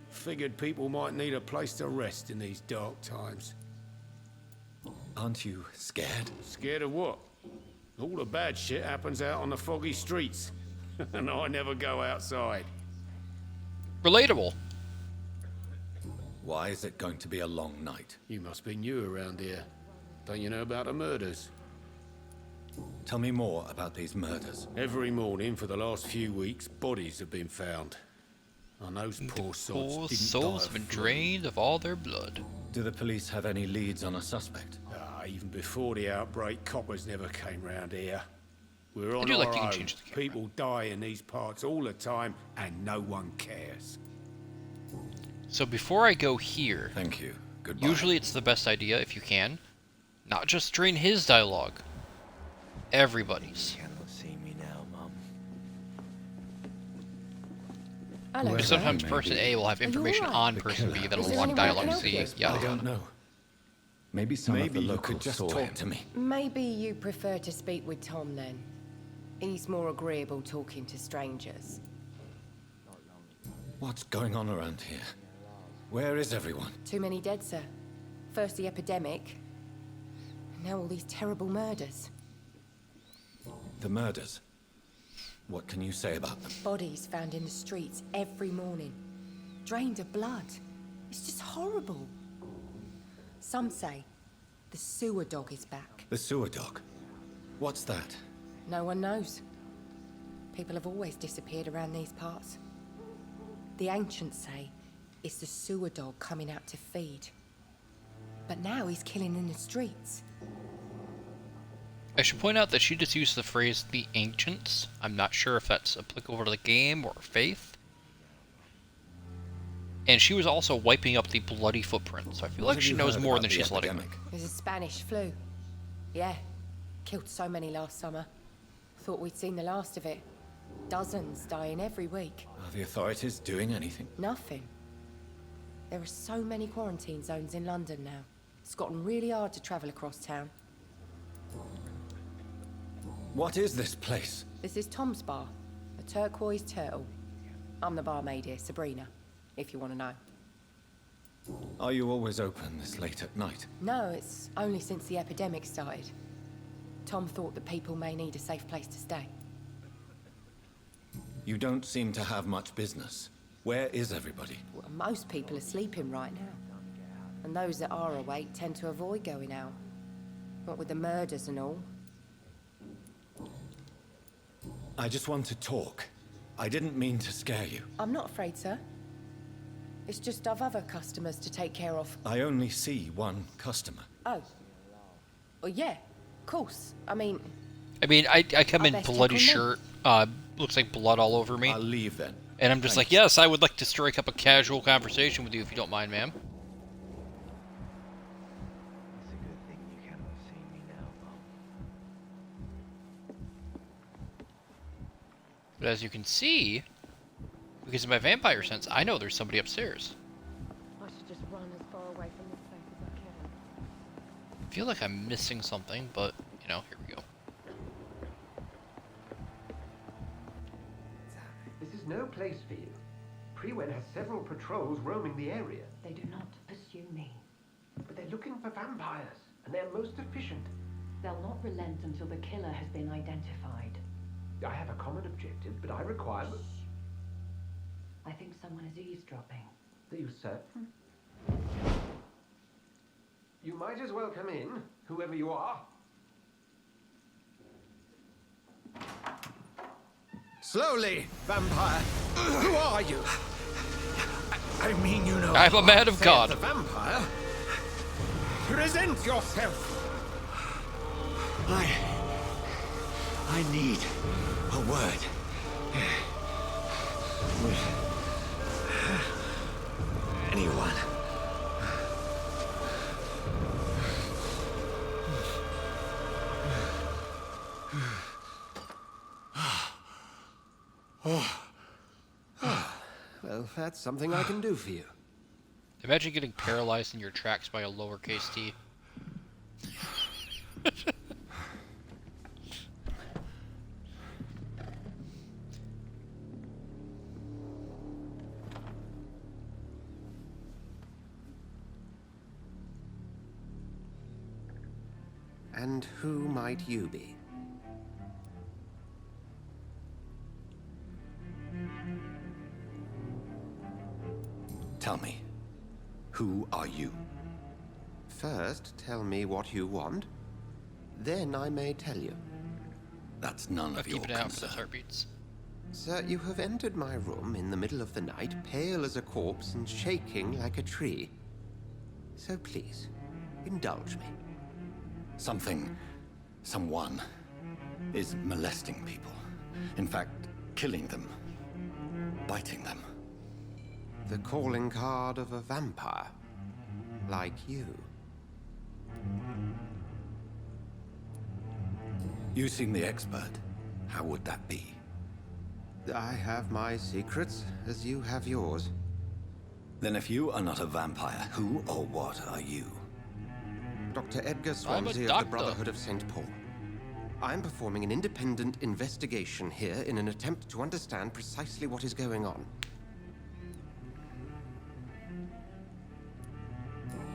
[SPEAKER 2] Figured people might need a place to rest in these dark times.
[SPEAKER 4] Aren't you scared?
[SPEAKER 2] Scared of what? All the bad shit happens out on the foggy streets. And I never go outside.
[SPEAKER 1] Relatable.
[SPEAKER 4] Why is it going to be a long night?
[SPEAKER 2] You must be new around here. Don't you know about the murders?
[SPEAKER 4] Tell me more about these murders.
[SPEAKER 2] Every morning for the last few weeks, bodies have been found. And those poor sods
[SPEAKER 1] Poor
[SPEAKER 2] didn't
[SPEAKER 1] souls
[SPEAKER 2] die
[SPEAKER 1] have
[SPEAKER 2] of
[SPEAKER 1] been
[SPEAKER 2] flu.
[SPEAKER 1] drained of all their blood.
[SPEAKER 4] Do the police have any leads on a suspect?
[SPEAKER 2] Even before the outbreak, coppers never came round here. We're on
[SPEAKER 1] do like
[SPEAKER 2] our
[SPEAKER 1] you can
[SPEAKER 2] own.
[SPEAKER 1] change the camera.
[SPEAKER 2] People die in these parts all the time, and no one cares.
[SPEAKER 1] So before I go here,
[SPEAKER 4] Thank you. Goodbye.
[SPEAKER 1] usually it's the best idea, if you can, not just drain his dialogue, everybody's.
[SPEAKER 7] You cannot see me now, Mum.
[SPEAKER 5] Hello,
[SPEAKER 4] Where
[SPEAKER 1] Because
[SPEAKER 5] sir.
[SPEAKER 1] sometimes
[SPEAKER 4] Maybe.
[SPEAKER 1] person A will have
[SPEAKER 5] Are you
[SPEAKER 1] information
[SPEAKER 5] alright?
[SPEAKER 1] on
[SPEAKER 4] The
[SPEAKER 1] person
[SPEAKER 4] killer.
[SPEAKER 1] B that'll
[SPEAKER 5] Is there
[SPEAKER 1] want
[SPEAKER 5] anyone I
[SPEAKER 1] dialogue
[SPEAKER 5] can
[SPEAKER 1] C.
[SPEAKER 5] help you?
[SPEAKER 1] Yada
[SPEAKER 4] I don't
[SPEAKER 1] yada.
[SPEAKER 4] know. Maybe some
[SPEAKER 2] Maybe
[SPEAKER 4] of the
[SPEAKER 2] you
[SPEAKER 4] locals
[SPEAKER 2] could just
[SPEAKER 4] saw
[SPEAKER 2] talk
[SPEAKER 4] him.
[SPEAKER 2] to me.
[SPEAKER 5] Maybe you prefer to speak with Tom then. He's more agreeable talking to strangers.
[SPEAKER 4] What's going on around here? Where is everyone?
[SPEAKER 5] Too many dead, sir. First the epidemic, and now all these terrible murders.
[SPEAKER 4] The murders. What can you say about them?
[SPEAKER 5] Bodies found in the streets every morning. drained of blood. It's just horrible. Some say the sewer dog is back.
[SPEAKER 4] The sewer dog? What's that?
[SPEAKER 5] No one knows. People have always disappeared around these parts. The ancients say it's the sewer dog coming out to feed. But now he's killing in the streets.
[SPEAKER 1] I should point out that she just used the phrase "the ancients." I'm not sure if that's applicable to the game or faith. And she was also wiping up the bloody footprint, so I feel
[SPEAKER 4] What
[SPEAKER 1] like
[SPEAKER 4] have
[SPEAKER 1] she
[SPEAKER 4] you
[SPEAKER 1] knows
[SPEAKER 4] heard
[SPEAKER 1] more
[SPEAKER 4] about
[SPEAKER 1] than
[SPEAKER 4] the
[SPEAKER 1] she's letting on.
[SPEAKER 4] epidemic?
[SPEAKER 5] There's a Spanish flu. Yeah. Killed so many last summer. Thought we'd seen the last of it. Dozens dying every week.
[SPEAKER 4] Are the authorities doing anything?
[SPEAKER 5] Nothing. There are so many quarantine zones in London now. It's gotten really hard to travel across town.
[SPEAKER 4] What is this place?
[SPEAKER 5] This is Tom's bar, a turquoise turtle. I'm the barmaid here, Sabrina, if you want to know.
[SPEAKER 4] Are you always open this late at night?
[SPEAKER 5] No, it's only since the epidemic started. Tom thought that people may need a safe place to stay.
[SPEAKER 4] You don't seem to have much business. Where is everybody?
[SPEAKER 5] Well, most people are sleeping right now. And those that are awake tend to avoid going out. What with the murders and all.
[SPEAKER 4] I just want to talk. I didn't mean to scare you.
[SPEAKER 5] I'm not afraid, sir. It's just I've other customers to take care of.
[SPEAKER 4] I only see one customer.
[SPEAKER 5] Oh. Well, yeah, of course. I mean,
[SPEAKER 1] I come
[SPEAKER 5] I'll
[SPEAKER 1] in
[SPEAKER 5] best
[SPEAKER 1] bloody
[SPEAKER 5] check on
[SPEAKER 1] shirt, looks like blood all over me.
[SPEAKER 4] I'll leave then.
[SPEAKER 1] And I'm just like, yes, I would like to strike up a casual conversation with you if you don't mind, ma'am.
[SPEAKER 8] It's a good thing you cannot see me now, Mom.
[SPEAKER 1] But as you can see, because of my vampire sense, I know there's somebody upstairs.
[SPEAKER 5] I should just run as far away from this place as I can.
[SPEAKER 1] I feel like I'm missing something, but, you know, here we go.
[SPEAKER 9] This is no place for you. Prewen has several patrols roaming the area,
[SPEAKER 5] They do not pursue me.
[SPEAKER 9] but they're looking for vampires, and they're most efficient.
[SPEAKER 10] They'll not relent until the killer has been identified.
[SPEAKER 9] I have a common objective, but I require...
[SPEAKER 10] I think someone is eavesdropping.
[SPEAKER 9] Are you certain? You might as well come in, whoever you are.
[SPEAKER 2] Slowly, vampire. Who are you? I mean, you know.
[SPEAKER 1] I'm a man of
[SPEAKER 2] saith
[SPEAKER 1] God.
[SPEAKER 2] The vampire. Present yourself.
[SPEAKER 3] I need a word. With anyone.
[SPEAKER 2] Well, that's something I can do for you.
[SPEAKER 1] Imagine getting paralyzed in your tracks by a lowercase t.
[SPEAKER 2] And who might you be?
[SPEAKER 4] Tell me, who are you?
[SPEAKER 2] First, tell me what you want. Then I may tell you.
[SPEAKER 4] That's none
[SPEAKER 1] I'll
[SPEAKER 4] of your
[SPEAKER 1] keep an eye out for those
[SPEAKER 4] concern.
[SPEAKER 1] heartbeats.
[SPEAKER 2] Sir, you have entered my room in the middle of the night, pale as a corpse and shaking like a tree. So please, indulge me.
[SPEAKER 4] Someone is molesting people. In fact, killing them. Biting them.
[SPEAKER 2] The calling card of a vampire. Like you.
[SPEAKER 4] You seem the expert. How would that be?
[SPEAKER 2] I have my secrets, as you have yours.
[SPEAKER 4] Then if you are not a vampire, who or what are you?
[SPEAKER 2] Dr. Edgar
[SPEAKER 1] I'm a
[SPEAKER 2] Swansea of the
[SPEAKER 1] doctor.
[SPEAKER 2] Brotherhood of St. Paul. I'm performing an independent investigation here in an attempt to understand precisely what is going on.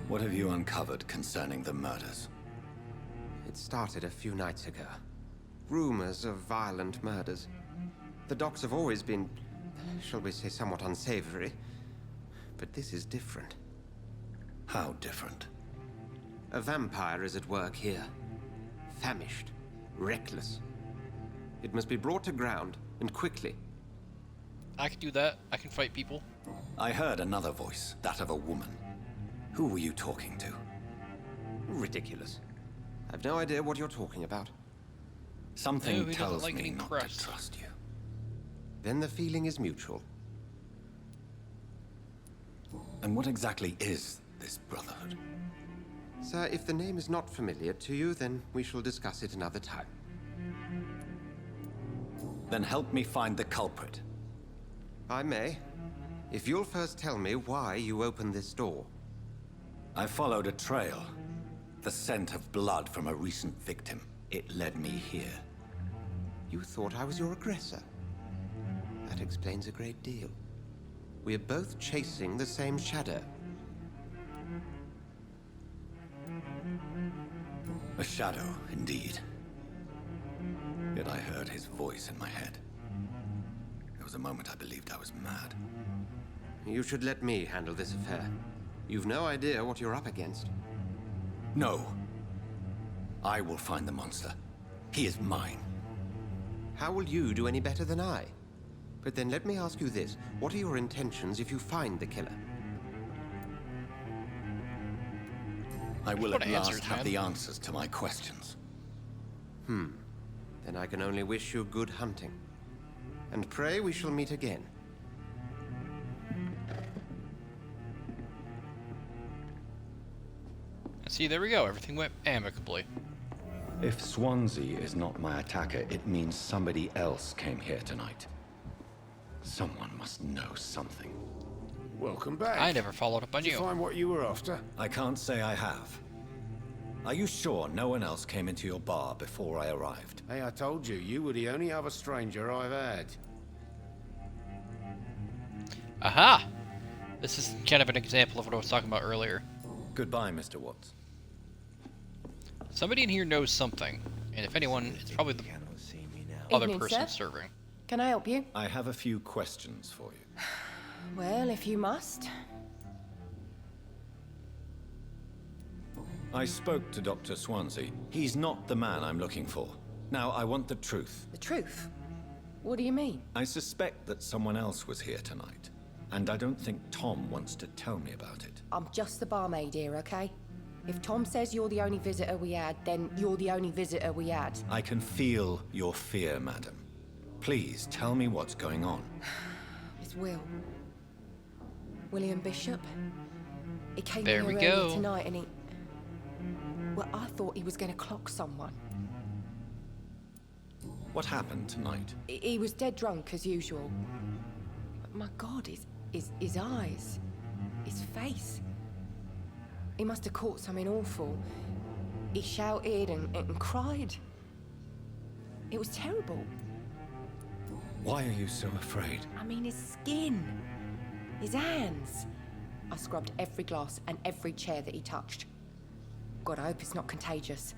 [SPEAKER 4] What have you uncovered concerning the murders?
[SPEAKER 2] It started a few nights ago. Rumors of violent murders. The docks have always been, shall we say, somewhat unsavory.
[SPEAKER 11] But this is different.
[SPEAKER 4] How different?
[SPEAKER 11] A vampire is at work here. Famished. Reckless. It must be brought to ground, and quickly.
[SPEAKER 1] I can do that. I can fight people.
[SPEAKER 4] I heard another voice, that of a woman. Who were you talking to?
[SPEAKER 11] Ridiculous. I've no idea what you're talking about.
[SPEAKER 4] Something
[SPEAKER 1] No, he doesn't
[SPEAKER 4] tells
[SPEAKER 1] like
[SPEAKER 4] me
[SPEAKER 1] getting
[SPEAKER 4] not
[SPEAKER 1] pressed.
[SPEAKER 4] to trust you.
[SPEAKER 11] Then the feeling is mutual.
[SPEAKER 4] And what exactly is this Brotherhood?
[SPEAKER 11] Sir, if the name is not familiar to you, then we shall discuss it another time.
[SPEAKER 4] Then help me find the culprit.
[SPEAKER 11] I may. If you'll first tell me why you opened this door.
[SPEAKER 4] I followed a trail. The scent of blood from a recent victim. It led me here.
[SPEAKER 11] You thought I was your aggressor. That explains a great deal. We're both chasing the same shadow.
[SPEAKER 4] A shadow, indeed. Yet I heard his voice in my head. There was a moment I believed I was mad.
[SPEAKER 11] You should let me handle this affair. You've no idea what you're up against.
[SPEAKER 4] No. I will find the monster. He is mine.
[SPEAKER 11] How will you do any better than I? But then let me ask you this. What are your intentions if you find the killer?
[SPEAKER 4] I will
[SPEAKER 1] What
[SPEAKER 4] at
[SPEAKER 1] answers,
[SPEAKER 4] last have
[SPEAKER 1] man?
[SPEAKER 4] the answers to my questions.
[SPEAKER 11] Then I can only wish you good hunting. And pray we shall meet again.
[SPEAKER 1] See, there we go. Everything went amicably.
[SPEAKER 4] If Swansea is not my attacker, it means somebody else came here tonight. Someone must know something.
[SPEAKER 2] Welcome back.
[SPEAKER 1] I never followed up on
[SPEAKER 2] Did you
[SPEAKER 1] you.
[SPEAKER 2] find what you were after?
[SPEAKER 4] I can't say I have. Are you sure no one else came into your bar before I arrived?
[SPEAKER 2] Hey, I told you, you were the only other stranger I've had.
[SPEAKER 1] Aha! This is kind of an example of what I was talking about earlier.
[SPEAKER 4] Goodbye, Mr. Watts.
[SPEAKER 1] Somebody in here knows something, and if anyone, it's probably the
[SPEAKER 8] Cannot see me now.
[SPEAKER 1] other
[SPEAKER 5] Evening,
[SPEAKER 1] person
[SPEAKER 5] sir.
[SPEAKER 1] serving.
[SPEAKER 5] Can I help you?
[SPEAKER 4] I have a few questions for you.
[SPEAKER 5] Well, if you must.
[SPEAKER 4] I spoke to Dr. Swansea. He's not the man I'm looking for. Now, I want the truth.
[SPEAKER 5] The truth? What do you mean?
[SPEAKER 4] I suspect that someone else was here tonight, and I don't think Tom wants to tell me about it.
[SPEAKER 5] I'm just the barmaid here, okay? If Tom says you're the only visitor we had, then you're the only visitor we had.
[SPEAKER 4] I can feel your fear, madam. Please tell me what's going on.
[SPEAKER 5] It's Will. William Bishop. He came
[SPEAKER 1] There
[SPEAKER 5] here
[SPEAKER 1] we
[SPEAKER 5] earlier
[SPEAKER 1] go.
[SPEAKER 5] tonight and he... Well, I thought he was going to clock someone.
[SPEAKER 4] What happened tonight?
[SPEAKER 5] He was dead drunk, as usual. But my God, his eyes, his face. He must have caught something awful. He shouted and cried. It was terrible.
[SPEAKER 4] Why are you so afraid?
[SPEAKER 5] I mean, his skin, his hands. I scrubbed every glass and every chair that he touched. God, I hope it's not contagious.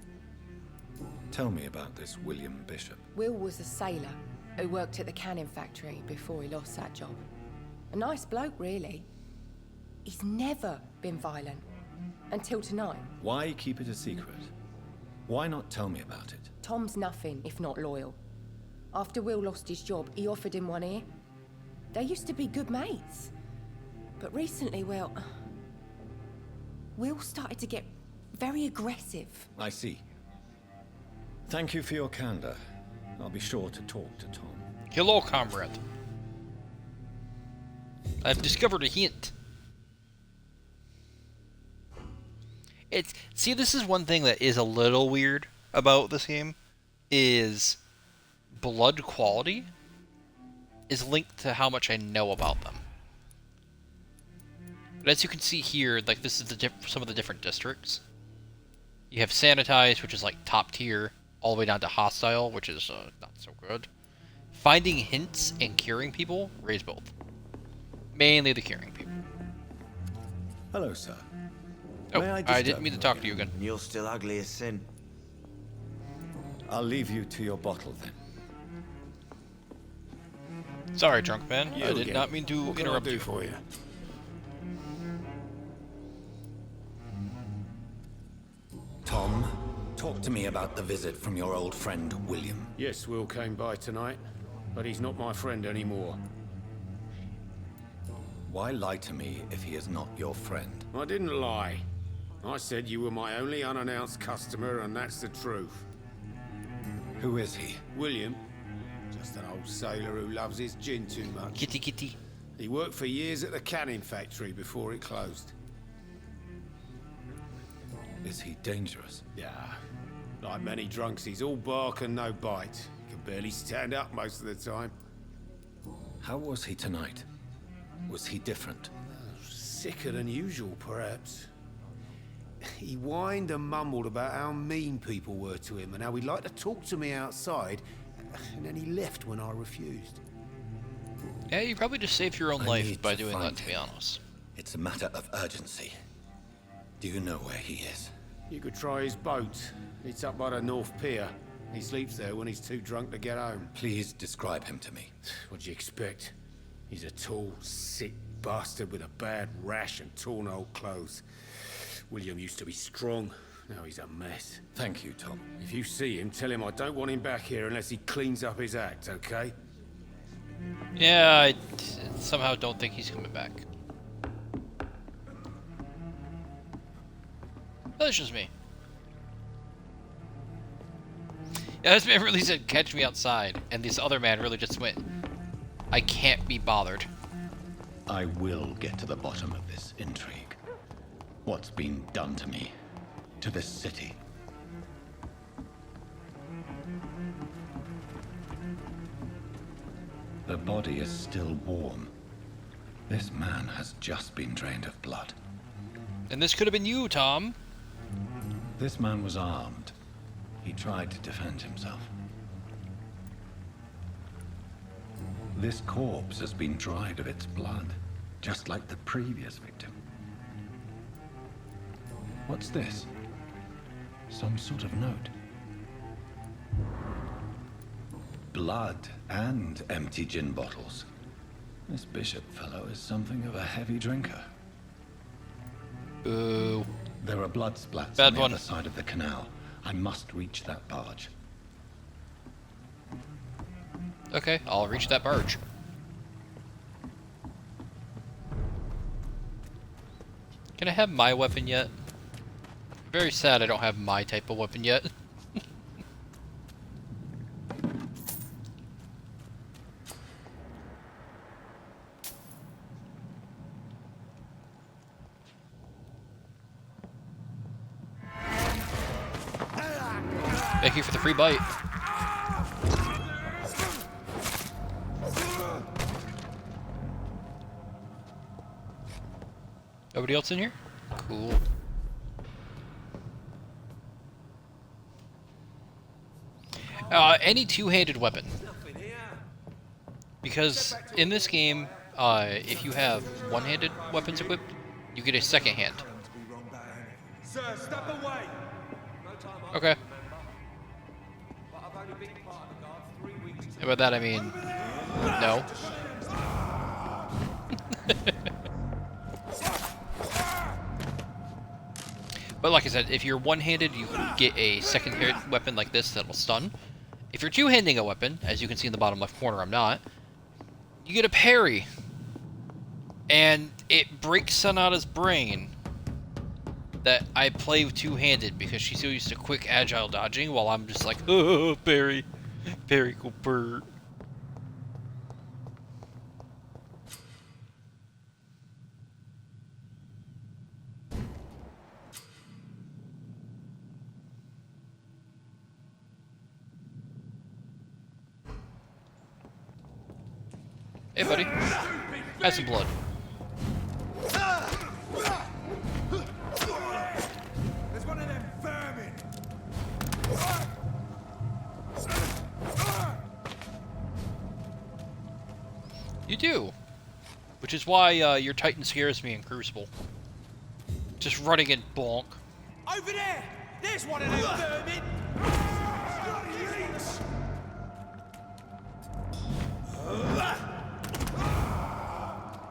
[SPEAKER 4] Tell me about this William Bishop.
[SPEAKER 5] Will was a sailor who worked at the canning factory before he lost that job. A nice bloke, really. He's never been violent. Until tonight.
[SPEAKER 4] Why keep it a secret? Why not tell me about it?
[SPEAKER 5] Tom's nothing if not loyal. After Will lost his job, he offered him one ear. They used to be good mates. But recently, well... Will started to get very aggressive.
[SPEAKER 4] I see. Thank you for your candor. I'll be sure to talk to Tom.
[SPEAKER 1] Hello, comrade. I've discovered a hint. See, this is one thing that is a little weird about this game, is blood quality is linked to how much I know about them. But as you can see here, like this is some of the different districts. You have sanitized, which is like top tier, all the way down to hostile, which is not so good. Finding hints and curing people, raise both. Mainly the curing people.
[SPEAKER 4] Hello, sir.
[SPEAKER 1] Oh,
[SPEAKER 4] May
[SPEAKER 1] I
[SPEAKER 4] disturb
[SPEAKER 1] didn't mean to talk to you again.
[SPEAKER 7] You're still ugly as sin.
[SPEAKER 4] I'll leave you to your bottle then.
[SPEAKER 1] Sorry, drunk man.
[SPEAKER 2] You
[SPEAKER 1] I did
[SPEAKER 2] again.
[SPEAKER 1] not mean to
[SPEAKER 2] What can I
[SPEAKER 1] interrupt
[SPEAKER 2] do
[SPEAKER 1] you.
[SPEAKER 2] for you?
[SPEAKER 4] Tom, talk to me about the visit from your old friend, William.
[SPEAKER 2] Yes, Will came by tonight, but he's not my friend anymore.
[SPEAKER 4] Why lie to me if he is not your friend?
[SPEAKER 2] I didn't lie. I said you were my only unannounced customer, and that's the truth.
[SPEAKER 4] Who is he?
[SPEAKER 2] William, just an old sailor who loves his gin too much.
[SPEAKER 1] Kitty kitty.
[SPEAKER 2] He worked for years at the canning factory before it closed.
[SPEAKER 4] Is he dangerous?
[SPEAKER 2] Yeah, like many drunks, he's all bark and no bite. Can barely stand up most of the time.
[SPEAKER 4] How was he tonight? Was he different?
[SPEAKER 2] Sicker than usual, perhaps. He whined and mumbled about how mean people were to him and how he'd like to talk to me outside, and then he left when I refused.
[SPEAKER 1] Yeah, you probably just saved your own life
[SPEAKER 4] need
[SPEAKER 1] by
[SPEAKER 4] to
[SPEAKER 1] doing
[SPEAKER 4] find
[SPEAKER 1] that, to be
[SPEAKER 4] him.
[SPEAKER 1] honest.
[SPEAKER 4] It's a matter of urgency. Do you know where he is?
[SPEAKER 2] You could try his boat. It's up by the North Pier. He sleeps there when he's too drunk to get home.
[SPEAKER 4] Please describe him to me.
[SPEAKER 2] What'd you expect? He's a tall, sick bastard with a bad rash and torn old clothes. William used to be strong. Now he's a mess.
[SPEAKER 4] Thank you, Tom.
[SPEAKER 2] If you see him, tell him I don't want him back here unless he cleans up his act, okay?
[SPEAKER 1] Yeah, I somehow don't think he's coming back. That's just me. Yeah, this man really said, catch me outside, and this other man really just went, I can't be bothered.
[SPEAKER 4] I will get to the bottom of this intrigue. What's been done to me? To this city? The body is still warm. This man has just been drained of blood.
[SPEAKER 1] And this could have been you, Tom.
[SPEAKER 4] This man was armed. He tried to defend himself. This corpse has been dried of its blood, just like the previous victim. What's this? Some sort of note. Blood and empty gin bottles. This bishop fellow is something of a heavy drinker.
[SPEAKER 1] Boo.
[SPEAKER 4] There are blood splats
[SPEAKER 1] Bad
[SPEAKER 4] on the
[SPEAKER 1] one.
[SPEAKER 4] other side of the canal. I must reach that barge.
[SPEAKER 1] Okay, I'll reach that barge. Can I have my weapon yet? Very sad I don't have my type of weapon yet. Thank you for the free bite. Nobody else in here? Cool. Any two-handed weapon. Because in this game, if you have one-handed weapons equipped, you get a second hand.
[SPEAKER 6] Sir, step away!
[SPEAKER 1] Okay. And by that I mean, no. But like I said, if you're one-handed, you get a second-hand weapon like this that will stun. If you're two-handing a weapon, as you can see in the bottom left corner, I'm not, you get a parry. And it breaks Sonata's brain that I play two-handed because she's so used to quick, agile dodging while I'm just like, oh, parry. Parry, Cooper. Hey, buddy. Have some blood.
[SPEAKER 6] There's one of them vermin!
[SPEAKER 1] You do. Which is why your Titan scares me in Crucible. Just running in bonk.
[SPEAKER 6] Over there! There's one of them vermin!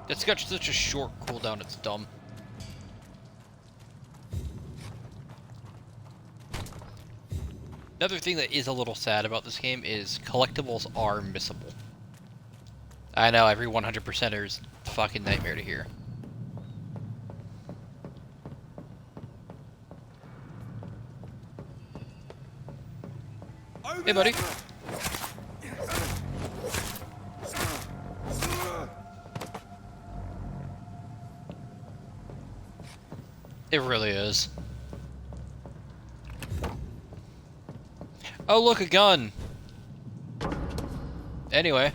[SPEAKER 1] That's got such a short cooldown, it's dumb. Another thing that is a little sad about this game is collectibles are missable. I know, every 100%er's fucking nightmare to hear. Hey, buddy. It really is. Oh, look, a gun! Anyway.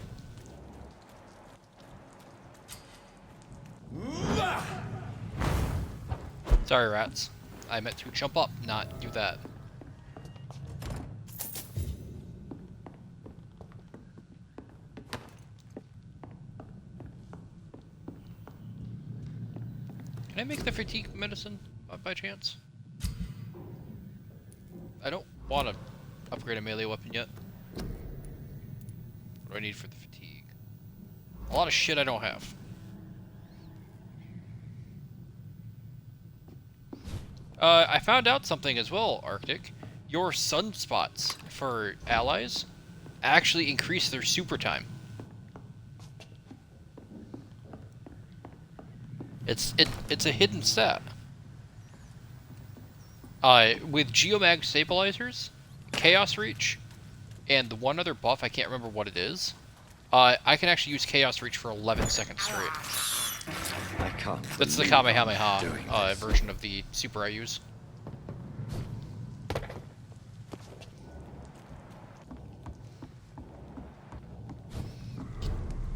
[SPEAKER 1] Sorry, rats. I meant to jump up, not do that. Can I make the fatigue medicine by chance? I don't want to upgrade a melee weapon yet. What do I need for the fatigue? A lot of shit I don't have. I found out something as well, Arctic. Your sunspots for allies actually increase their super time. It's a hidden stat. With Geomag stabilizers, Chaos Reach, and the one other buff, I can't remember what it is, I can actually use Chaos Reach for 11 seconds straight.
[SPEAKER 4] I can't.
[SPEAKER 1] That's the Kamehameha version of the super I use. Can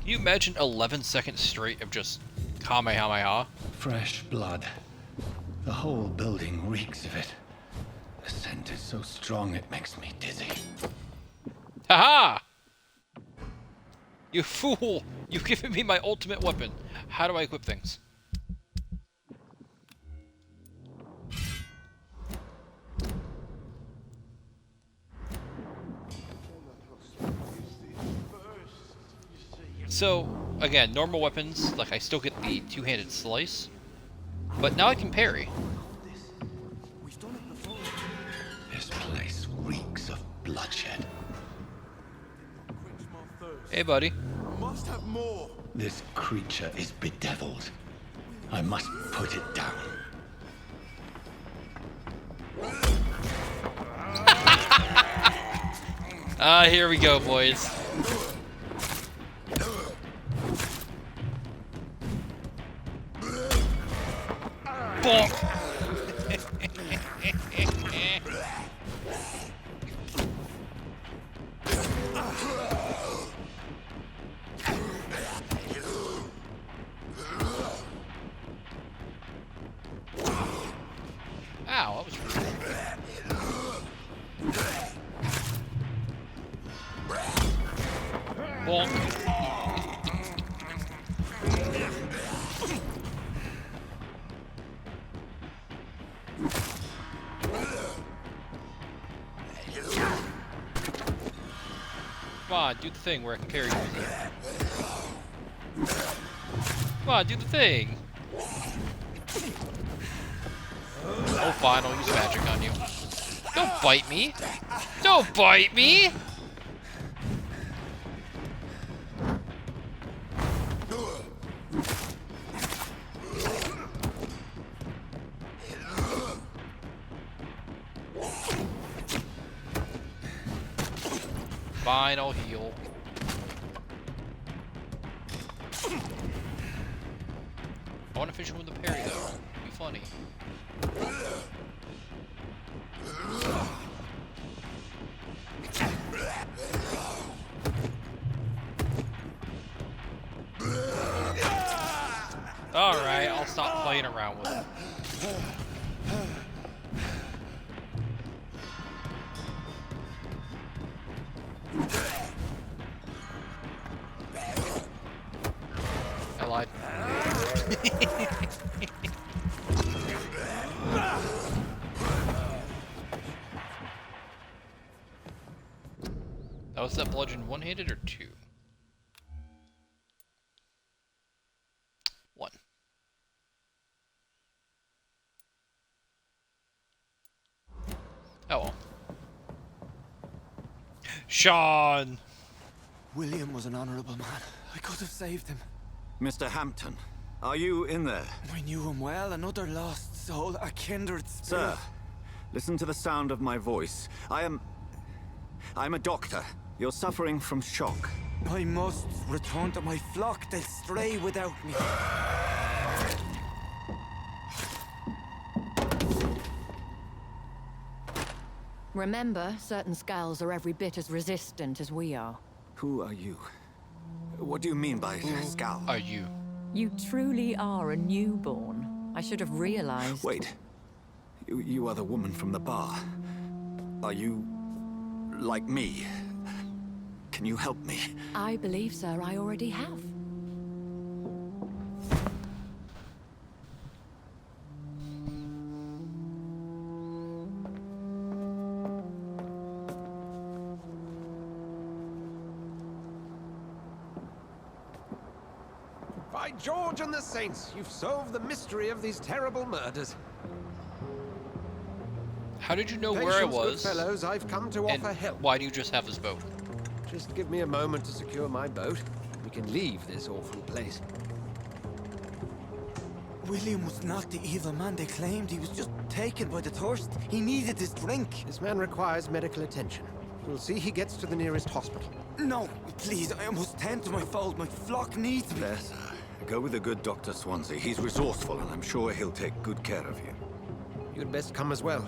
[SPEAKER 1] you imagine 11 seconds straight of just Kamehameha?
[SPEAKER 4] Fresh blood. The whole building reeks of it. The scent is so strong it makes me dizzy.
[SPEAKER 1] Haha! You fool! You've given me my ultimate weapon. How do I equip things? So, again, normal weapons, like I still get the two-handed slice, but now I can parry.
[SPEAKER 4] This place reeks of bloodshed.
[SPEAKER 1] Hey, buddy.
[SPEAKER 6] Must have more.
[SPEAKER 4] This creature is bedeviled. I must put it down.
[SPEAKER 1] Here we go, boys. Bonk. Ow, that was rude. Bonk. Come on, do the thing where I can parry you. Come on, do the thing. Oh, fine, I'll use magic on you. Don't bite me. Don't bite me! Fine, I'll heal. I want to finish him with the parry, though. It'd be funny. Alright, I'll stop playing around with it. I lied. That was that bludgeon one-handed or two? One. Oh well. Sean!
[SPEAKER 7] William was an honorable man. I could have saved him.
[SPEAKER 4] Mr. Hampton, are you in there?
[SPEAKER 7] I knew him well, another lost soul, a kindred spirit.
[SPEAKER 4] Sir, listen to the sound of my voice. I'm a doctor. You're suffering from shock.
[SPEAKER 7] I must return to my flock. They'll stray without me.
[SPEAKER 12] Remember, certain skulls are every bit as resistant as we are.
[SPEAKER 4] Who are you? What do you mean by scowl?
[SPEAKER 1] Are you?
[SPEAKER 12] You truly are a newborn. I should have realized.
[SPEAKER 4] Wait. You are the woman from the bar. Are you... like me? Can you help me?
[SPEAKER 12] I believe, sir, I already have.
[SPEAKER 2] By George and the Saints, you've solved the mystery of these terrible murders.
[SPEAKER 1] How did you know where I
[SPEAKER 2] Patience, was?
[SPEAKER 1] was?
[SPEAKER 2] Fellows, I've come to
[SPEAKER 1] And
[SPEAKER 2] offer help.
[SPEAKER 1] why do you just have this boat?
[SPEAKER 2] Just give me a moment to secure my boat. We can leave this awful place.
[SPEAKER 7] William was not the evil man they claimed. He was just taken by the thirst. He needed his drink.
[SPEAKER 2] This man requires medical attention. We'll see he gets to the nearest hospital.
[SPEAKER 7] No, please, I must tend to my fold. My flock needs me.
[SPEAKER 4] There, sir. Go with the good Dr. Swansea. He's resourceful, and I'm sure he'll take good care of you.
[SPEAKER 2] You'd best come as well.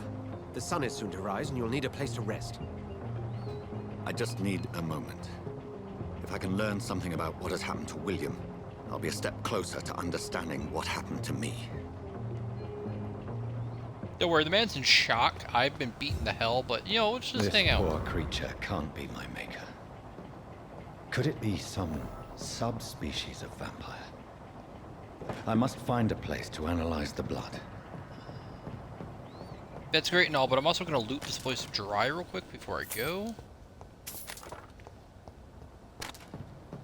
[SPEAKER 2] The sun is soon to rise, and you'll need a place to rest.
[SPEAKER 4] I just need a moment. If I can learn something about what has happened to William, I'll be a step closer to understanding what happened to me.
[SPEAKER 1] Don't worry, the man's in shock. I've been beaten to hell, but, you know, let's just hang
[SPEAKER 4] This
[SPEAKER 1] out.
[SPEAKER 4] poor creature can't be my maker. Could it be some subspecies of vampire? I must find a place to analyze the blood.
[SPEAKER 1] That's great and all, but I'm also going to loot this place dry real quick before I go.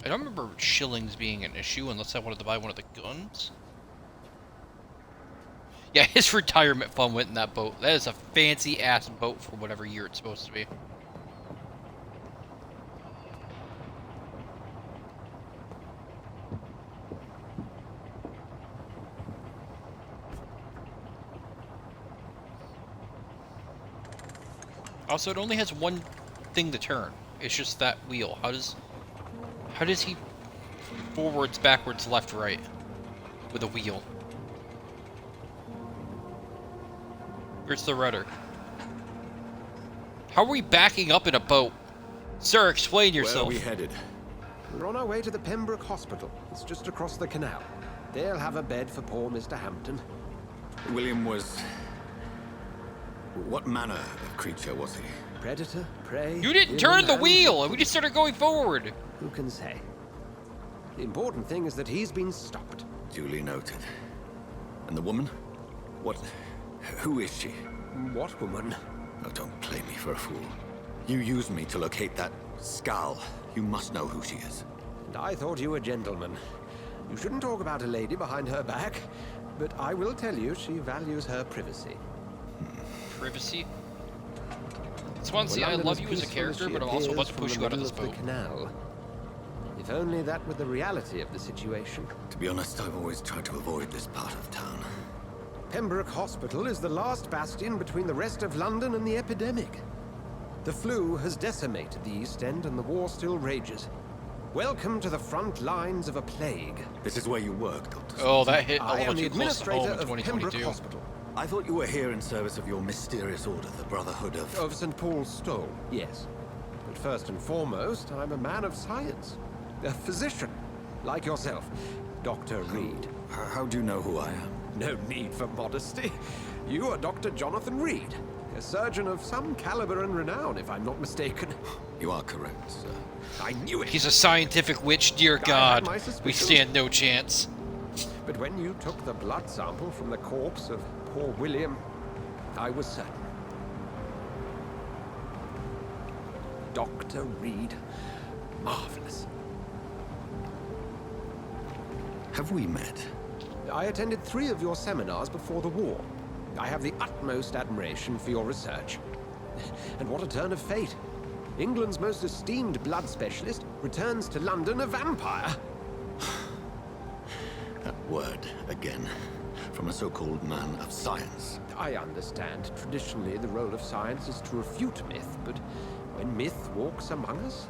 [SPEAKER 1] I don't remember shillings being an issue unless I wanted to buy one of the guns. Yeah, his retirement fund went in that boat. That is a fancy-ass boat for whatever year it's supposed to be. Also, it only has one thing to turn. It's just that wheel. How does he forwards, backwards, left, right with a wheel? Where's the rudder? How are we backing up in a boat? Sir, explain yourself.
[SPEAKER 4] Where are we headed?
[SPEAKER 2] We're on our way to the Pembroke Hospital. It's just across the canal. They'll have a bed for poor Mr. Hampton.
[SPEAKER 4] William was... What manner of creature was he?
[SPEAKER 2] Predator, prey...
[SPEAKER 1] You didn't
[SPEAKER 2] given
[SPEAKER 1] turn the
[SPEAKER 2] and-
[SPEAKER 1] wheel, and we just started going forward.
[SPEAKER 2] Who can say? The important thing is that he's been stopped.
[SPEAKER 4] Duly noted. And the woman? What... Who is she?
[SPEAKER 2] What woman?
[SPEAKER 4] Oh, don't play me for a fool. You used me to locate that skull. You must know who she is.
[SPEAKER 2] And I thought you a gentleman. You shouldn't talk about a lady behind her back, but I will tell you she values her privacy.
[SPEAKER 1] Privacy? Swansea,
[SPEAKER 2] Well,
[SPEAKER 1] I
[SPEAKER 2] London
[SPEAKER 1] love
[SPEAKER 2] as
[SPEAKER 1] you as a
[SPEAKER 2] peaceful
[SPEAKER 1] character,
[SPEAKER 2] she
[SPEAKER 1] but I'm also about
[SPEAKER 2] appears
[SPEAKER 1] to
[SPEAKER 2] from
[SPEAKER 1] push
[SPEAKER 2] the
[SPEAKER 1] you out of
[SPEAKER 2] middle
[SPEAKER 1] this boat.
[SPEAKER 2] the canal. If only that were the reality of the situation.
[SPEAKER 4] To be honest, I've always tried to avoid this part of town.
[SPEAKER 2] Pembroke Hospital is the last bastion between the rest of London and the epidemic. The flu has decimated the East End and the war still rages. Welcome to the front lines of a plague.
[SPEAKER 4] This is where you work, Dr.
[SPEAKER 1] Oh, that hit a
[SPEAKER 2] I
[SPEAKER 1] little
[SPEAKER 2] am the
[SPEAKER 1] too close to home
[SPEAKER 2] administrator
[SPEAKER 1] in
[SPEAKER 2] of Pembroke
[SPEAKER 1] 2022.
[SPEAKER 2] Hospital.
[SPEAKER 4] I thought you were here in service of your mysterious order, the Brotherhood of...
[SPEAKER 2] Of St. Paul's Stole, yes. But first and foremost, I'm a man of science. A physician, like yourself, Dr. Reed.
[SPEAKER 4] How do you know who I am?
[SPEAKER 2] No need for modesty. You are Dr. Jonathan Reed, a surgeon of some caliber and renown, if I'm not mistaken.
[SPEAKER 4] You are correct, sir.
[SPEAKER 2] I knew it!
[SPEAKER 1] He's a scientific witch, dear
[SPEAKER 2] I had
[SPEAKER 1] God.
[SPEAKER 2] my
[SPEAKER 1] We
[SPEAKER 2] suspicions.
[SPEAKER 1] stand no chance.
[SPEAKER 2] But when you took the blood sample from the corpse of poor William, I was certain. Dr. Reed. Marvelous.
[SPEAKER 4] Have we met?
[SPEAKER 2] I attended 3 of your seminars before the war. I have the utmost admiration for your research. And what a turn of fate.
[SPEAKER 11] England's most esteemed blood specialist, returns to London a vampire.
[SPEAKER 4] That word again. From a so-called man of science.
[SPEAKER 11] I understand. Traditionally, the role of science is to refute myth, but when myth walks among us,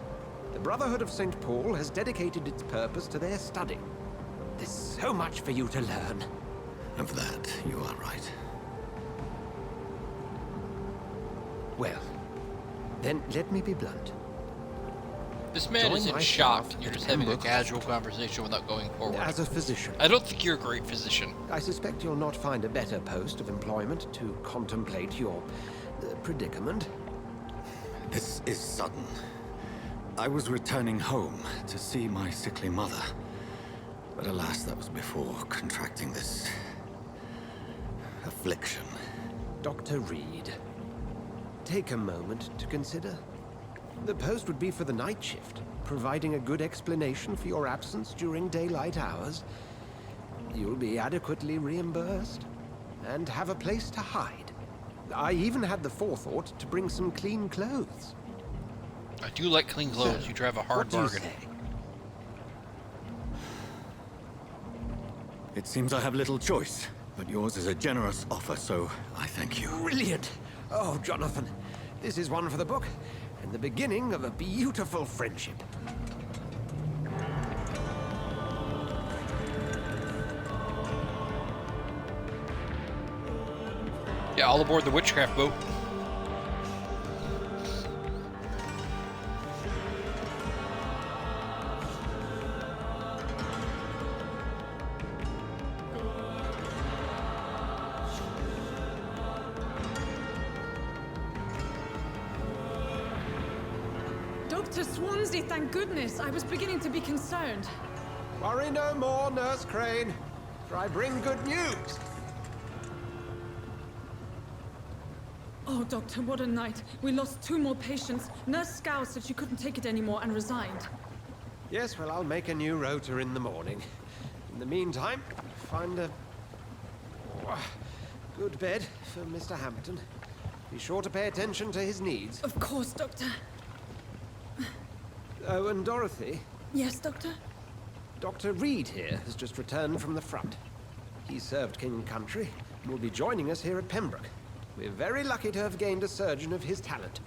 [SPEAKER 11] the Brotherhood of St. Paul has dedicated its purpose to their study. There's so much for you to learn.
[SPEAKER 4] Of that, you are right.
[SPEAKER 11] Well, then let me be blunt.
[SPEAKER 1] This man
[SPEAKER 11] Join
[SPEAKER 1] is in
[SPEAKER 11] my
[SPEAKER 1] shock.
[SPEAKER 11] staff
[SPEAKER 1] You're
[SPEAKER 11] at
[SPEAKER 1] just having a
[SPEAKER 11] Pembroke
[SPEAKER 1] casual conversation without going forward.
[SPEAKER 11] As a physician,
[SPEAKER 1] I don't think you're a great physician.
[SPEAKER 11] I suspect you'll not find a better post of employment to contemplate your predicament.
[SPEAKER 4] This is sudden. I was returning home to see my sickly mother. But alas, that was before contracting this affliction.
[SPEAKER 11] Dr. Reed, take a moment to consider. The post would be for the night shift, providing a good explanation for your absence during daylight hours. You'll be adequately reimbursed and have a place to hide. I even had the forethought to bring some clean clothes.
[SPEAKER 1] I do like clean clothes.
[SPEAKER 11] So,
[SPEAKER 1] You drive a hard
[SPEAKER 11] what do you
[SPEAKER 1] bargain.
[SPEAKER 11] say?
[SPEAKER 4] It seems I have little choice, but yours is a generous offer, so I thank you.
[SPEAKER 11] Brilliant! Oh, Jonathan, this is one for the book, and the beginning of a beautiful friendship.
[SPEAKER 1] Yeah, all aboard the witchcraft boat.
[SPEAKER 13] Dr. Swansea, thank goodness. I was beginning to be concerned.
[SPEAKER 11] Worry no more, Nurse Crane, for I bring good news.
[SPEAKER 13] Oh, Doctor, what a night. We lost 2 more patients. Nurse Scow said she couldn't take it anymore and resigned.
[SPEAKER 11] Yes, well, I'll make a new rota in the morning. In the meantime, find a good bed for Mr. Hampton. Be sure to pay attention to his needs.
[SPEAKER 13] Of course, Doctor.
[SPEAKER 11] Oh, and Dorothy,
[SPEAKER 13] Yes, Doctor?
[SPEAKER 11] Dr. Reed here has just returned from the front. He served King and Country and will be joining us here at Pembroke. We're very lucky to have gained a surgeon of his talent,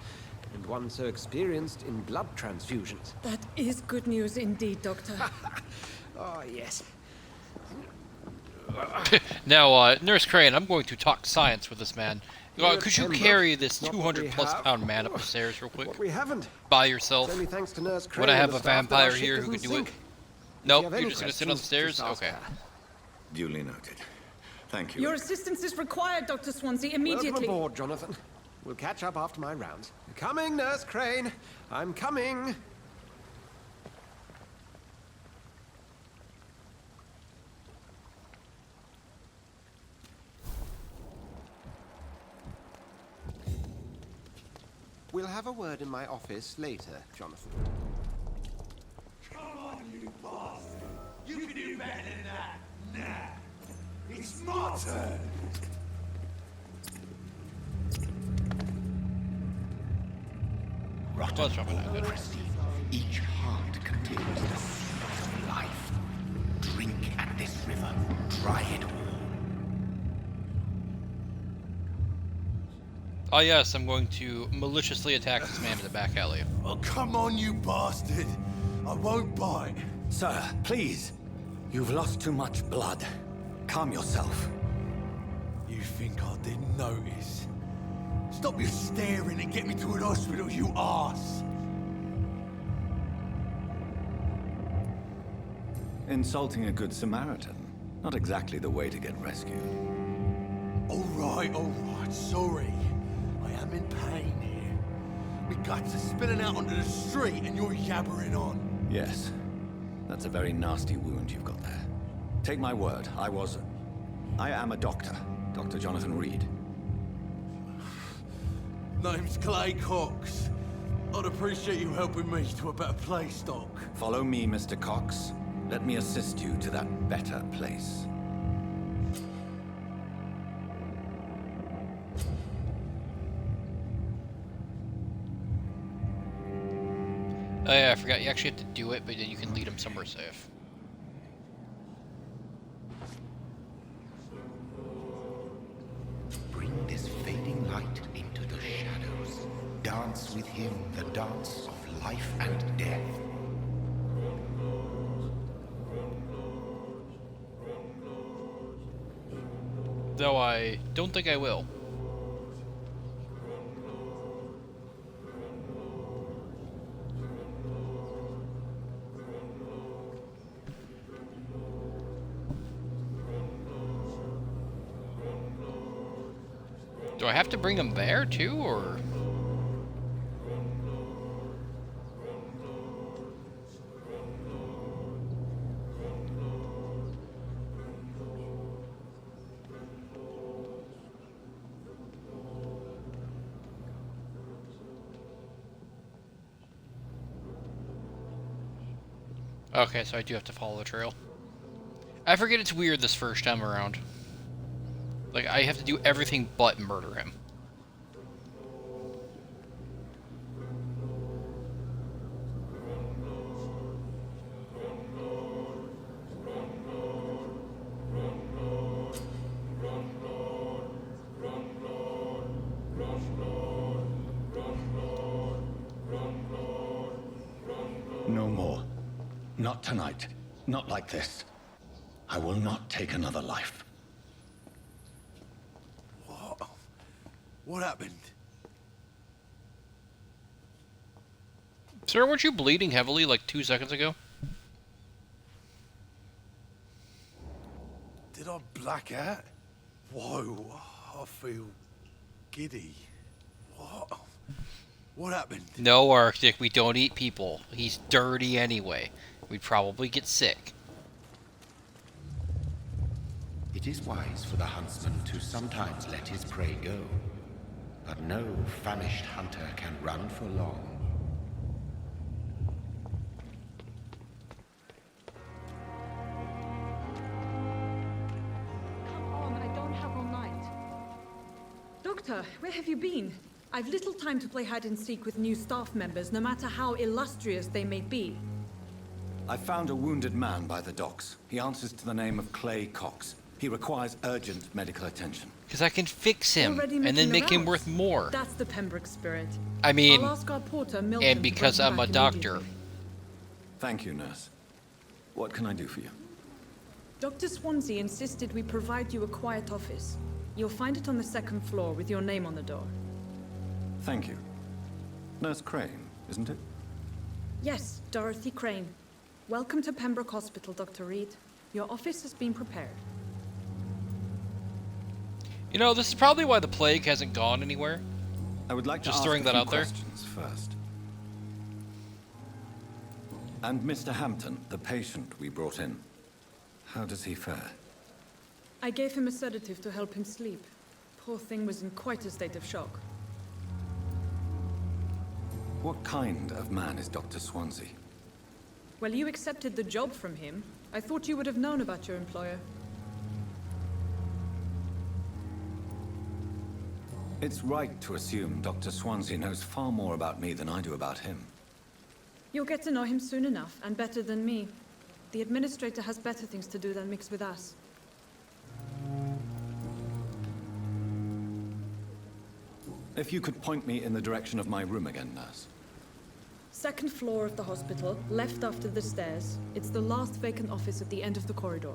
[SPEAKER 11] and one so experienced in blood transfusions.
[SPEAKER 13] That is good news indeed, Doctor.
[SPEAKER 11] Oh, yes.
[SPEAKER 1] Now, Nurse Crane, I'm going to talk science with this man.
[SPEAKER 11] Here at
[SPEAKER 1] Could you
[SPEAKER 11] Pembroke,
[SPEAKER 1] carry this
[SPEAKER 11] not what we
[SPEAKER 1] 200-plus
[SPEAKER 11] have,
[SPEAKER 1] pound man up the stairs real quick?
[SPEAKER 11] What we haven't.
[SPEAKER 1] By
[SPEAKER 11] It's
[SPEAKER 1] yourself?
[SPEAKER 11] only thanks to Nurse Crane
[SPEAKER 1] Would I
[SPEAKER 11] and
[SPEAKER 1] have
[SPEAKER 11] the
[SPEAKER 1] a
[SPEAKER 11] staff that our
[SPEAKER 1] vampire
[SPEAKER 11] ship
[SPEAKER 1] here who
[SPEAKER 11] doesn't
[SPEAKER 1] could do it?
[SPEAKER 11] sink. If you
[SPEAKER 1] Nope,
[SPEAKER 11] have
[SPEAKER 1] you're
[SPEAKER 11] any
[SPEAKER 1] just gonna sit on the
[SPEAKER 11] questions,
[SPEAKER 1] stairs?
[SPEAKER 11] just ask
[SPEAKER 1] Okay.
[SPEAKER 11] her.
[SPEAKER 4] Duly noted. Thank you.
[SPEAKER 13] Your assistance is required, Dr. Swansea, immediately.
[SPEAKER 11] Welcome aboard, Jonathan. We'll catch up after my rounds. Coming, Nurse Crane. I'm coming. We'll have a word in my office later, Jonathan.
[SPEAKER 14] Come on, you bastard! You can do better than that! Nah! It's my turn!
[SPEAKER 1] Well, it's probably not good.
[SPEAKER 3] Each heart contains the source of life. Drink at this river. Try it all.
[SPEAKER 1] Oh yes, I'm going to maliciously attack this man in the back alley.
[SPEAKER 14] Oh, come on, you bastard! I won't bite.
[SPEAKER 4] Sir, please. You've lost too much blood. Calm yourself.
[SPEAKER 14] You think I didn't notice? Stop your staring and get me to an hospital, you arse!
[SPEAKER 4] Insulting a good Samaritan. Not exactly the way to get rescued.
[SPEAKER 14] Alright, sorry. I am in pain here. My guts are spilling out onto the street and you're yabbering on.
[SPEAKER 4] Yes. That's a very nasty wound you've got there. Take my word, I am a doctor. Dr. Jonathan Reed.
[SPEAKER 14] Name's Clay Cox. I'd appreciate you helping me to a better place, Doc.
[SPEAKER 4] Follow me, Mr. Cox. Let me assist you to that better place.
[SPEAKER 1] Oh yeah, I forgot. You actually have to do it, but then you can lead him somewhere safe.
[SPEAKER 3] Bring this fading light into the shadows. Dance with him the dance of life and death.
[SPEAKER 1] Though I don't think I will. Do I have to bring him there too, or? Okay, so I do have to follow the trail. I forget it's weird this first time around. Like, I have to do everything but murder him.
[SPEAKER 4] No more. Not tonight. Not like this. I will not take another life.
[SPEAKER 14] What? What happened?
[SPEAKER 1] Sir, weren't you bleeding heavily like 2 seconds ago?
[SPEAKER 14] Did I black out? Whoa, I feel giddy. What? What happened?
[SPEAKER 1] No, Arctic, we don't eat people. He's dirty anyway. We'd probably get sick.
[SPEAKER 3] It is wise for the huntsman to sometimes let his prey go. But no famished hunter can run for long.
[SPEAKER 13] Come on, I don't have all night. Doctor, where have you been? I've little time to play hide and seek with new staff members, no matter how illustrious they may be.
[SPEAKER 4] I found a wounded man by the docks. He answers to the name of Clay Cox. He requires urgent medical attention.
[SPEAKER 1] Because I can fix him,
[SPEAKER 13] Already
[SPEAKER 1] and then
[SPEAKER 13] making the
[SPEAKER 1] make him
[SPEAKER 13] rounds.
[SPEAKER 1] worth more.
[SPEAKER 13] That's the Pembroke spirit.
[SPEAKER 1] I mean,
[SPEAKER 13] I'll ask our porter, Milton,
[SPEAKER 1] and
[SPEAKER 13] to
[SPEAKER 1] because
[SPEAKER 13] bring him
[SPEAKER 1] I'm a
[SPEAKER 13] back
[SPEAKER 1] doctor.
[SPEAKER 13] immediately.
[SPEAKER 4] Thank you, nurse. What can I do for you?
[SPEAKER 13] Dr. Swansea insisted we provide you a quiet office. You'll find it on the second floor with your name on the door.
[SPEAKER 4] Thank you. Nurse Crane, isn't it?
[SPEAKER 13] Yes, Dorothy Crane. Welcome to Pembroke Hospital, Dr. Reed. Your office has been prepared.
[SPEAKER 1] You know, this is probably why the plague hasn't gone anywhere.
[SPEAKER 4] I would like to
[SPEAKER 1] Just
[SPEAKER 4] ask
[SPEAKER 1] throwing
[SPEAKER 4] a
[SPEAKER 1] that
[SPEAKER 4] few
[SPEAKER 1] out there.
[SPEAKER 4] questions first. And Mr. Hampton, the patient we brought in, how does he fare?
[SPEAKER 13] I gave him a sedative to help him sleep. Poor thing was in quite a state of shock.
[SPEAKER 4] What kind of man is Dr. Swansea?
[SPEAKER 13] Well, you accepted the job from him. I thought you would have known about your employer.
[SPEAKER 4] It's right to assume Dr. Swansea knows far more about me than I do about him.
[SPEAKER 13] You'll get to know him soon enough, and better than me. The administrator has better things to do than mix with us.
[SPEAKER 4] If you could point me in the direction of my room again, nurse.
[SPEAKER 13] Second floor of the hospital, left after the stairs. It's the last vacant office at the end of the corridor.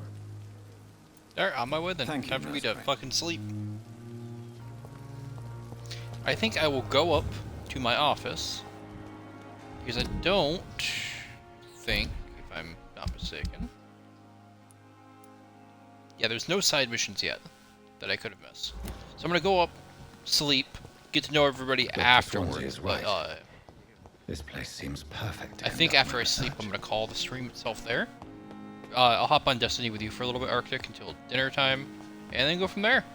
[SPEAKER 1] Alright, on my way then.
[SPEAKER 4] Thank you,
[SPEAKER 1] Time for me
[SPEAKER 4] Nurse
[SPEAKER 1] to
[SPEAKER 4] Crane.
[SPEAKER 1] fucking sleep. I think I will go up to my office. Because I don't think, if I'm not mistaken. Yeah, there's no side missions yet that I could have missed. So I'm gonna go up, sleep, get to know everybody
[SPEAKER 4] Dr.
[SPEAKER 1] afterwards.
[SPEAKER 4] Swansea is
[SPEAKER 1] But,
[SPEAKER 4] right. This place seems perfect. to
[SPEAKER 1] I think
[SPEAKER 4] conduct
[SPEAKER 1] after
[SPEAKER 4] my
[SPEAKER 1] I sleep, I'm
[SPEAKER 4] research.
[SPEAKER 1] gonna call the stream itself there. I'll hop on Destiny with you for a little bit, Arctic, until dinner time, and then go from there.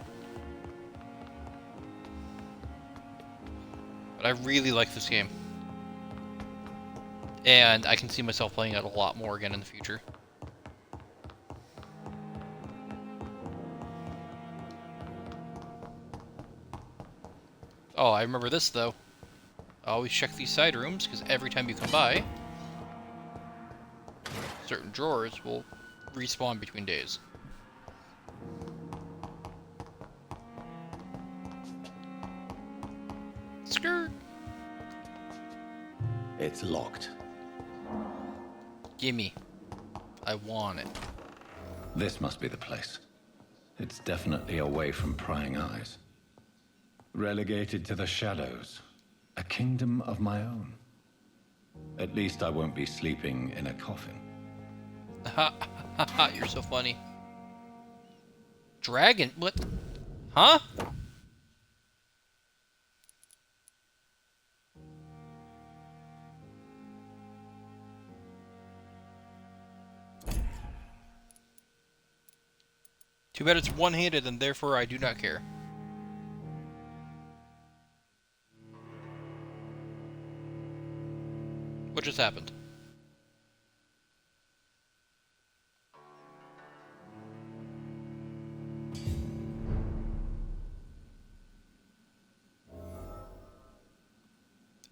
[SPEAKER 1] But I really like this game. And I can see myself playing it a lot more again in the future. Oh, I remember this though. Always check these side rooms, because every time you come by, certain drawers will respawn between days. Skirt.
[SPEAKER 4] It's locked.
[SPEAKER 1] Gimme. I want it.
[SPEAKER 4] This must be the place. It's definitely away from prying eyes. Relegated to the shadows. A kingdom of my own. At least I won't be sleeping in a coffin.
[SPEAKER 1] Ha ha ha, you're so funny. Dragon? What? Huh? Too bad it's one-handed and therefore I do not care. What just happened?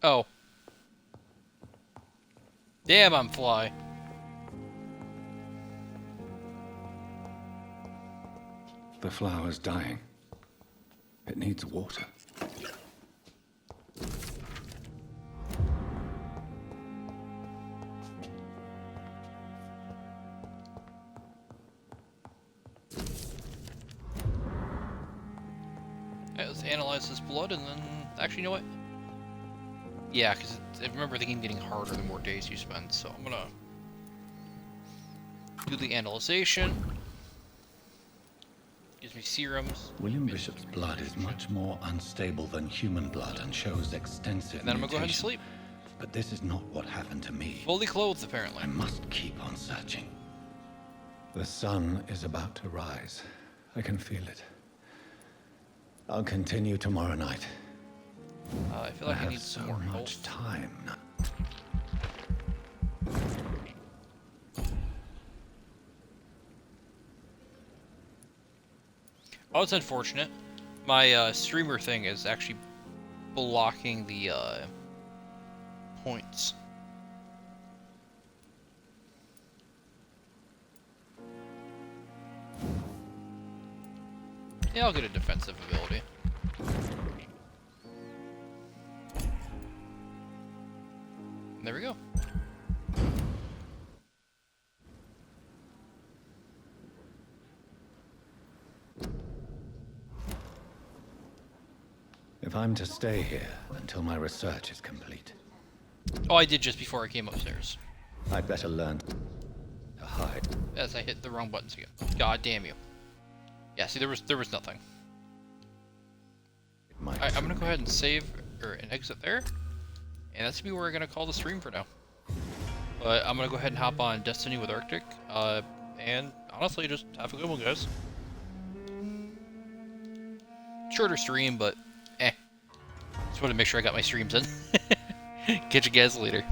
[SPEAKER 1] Oh. Damn, I'm fly.
[SPEAKER 4] The flower's dying. It needs water.
[SPEAKER 1] Yeah, let's analyze this blood and then... Actually, you know what? Yeah, because I remember the game getting harder the more days you spend, so I'm gonna... do the analyzation. Gives me serums.
[SPEAKER 4] William Bishop's blood is much more unstable than human blood and shows extensive
[SPEAKER 1] And then I'm gonna go ahead and
[SPEAKER 4] mutation.
[SPEAKER 1] sleep.
[SPEAKER 4] But this is not what happened to me.
[SPEAKER 1] Fully clothed, apparently.
[SPEAKER 4] I must keep on searching. The sun is about to rise. I can feel it. I'll continue tomorrow night.
[SPEAKER 1] I feel like I
[SPEAKER 4] have
[SPEAKER 1] need
[SPEAKER 4] so
[SPEAKER 1] some more
[SPEAKER 4] much
[SPEAKER 1] health.
[SPEAKER 4] time now.
[SPEAKER 1] Oh, it's unfortunate. My streamer thing is actually blocking the points. Yeah, I'll get a defensive ability. There we go.
[SPEAKER 4] If I'm to stay here until my research is complete,
[SPEAKER 1] Oh, I did just before I came upstairs.
[SPEAKER 4] I'd better learn to hide.
[SPEAKER 1] As I hit the wrong buttons again. God damn you. Yeah, see, there was nothing. Alright, I'm gonna go ahead and save, or and exit there. And that's gonna be where we're gonna call the stream for now. But I'm gonna go ahead and hop on Destiny with Arctic. And honestly, just have a good one, guys. Shorter stream, but just wanted to make sure I got my streams in. Catch you guys later.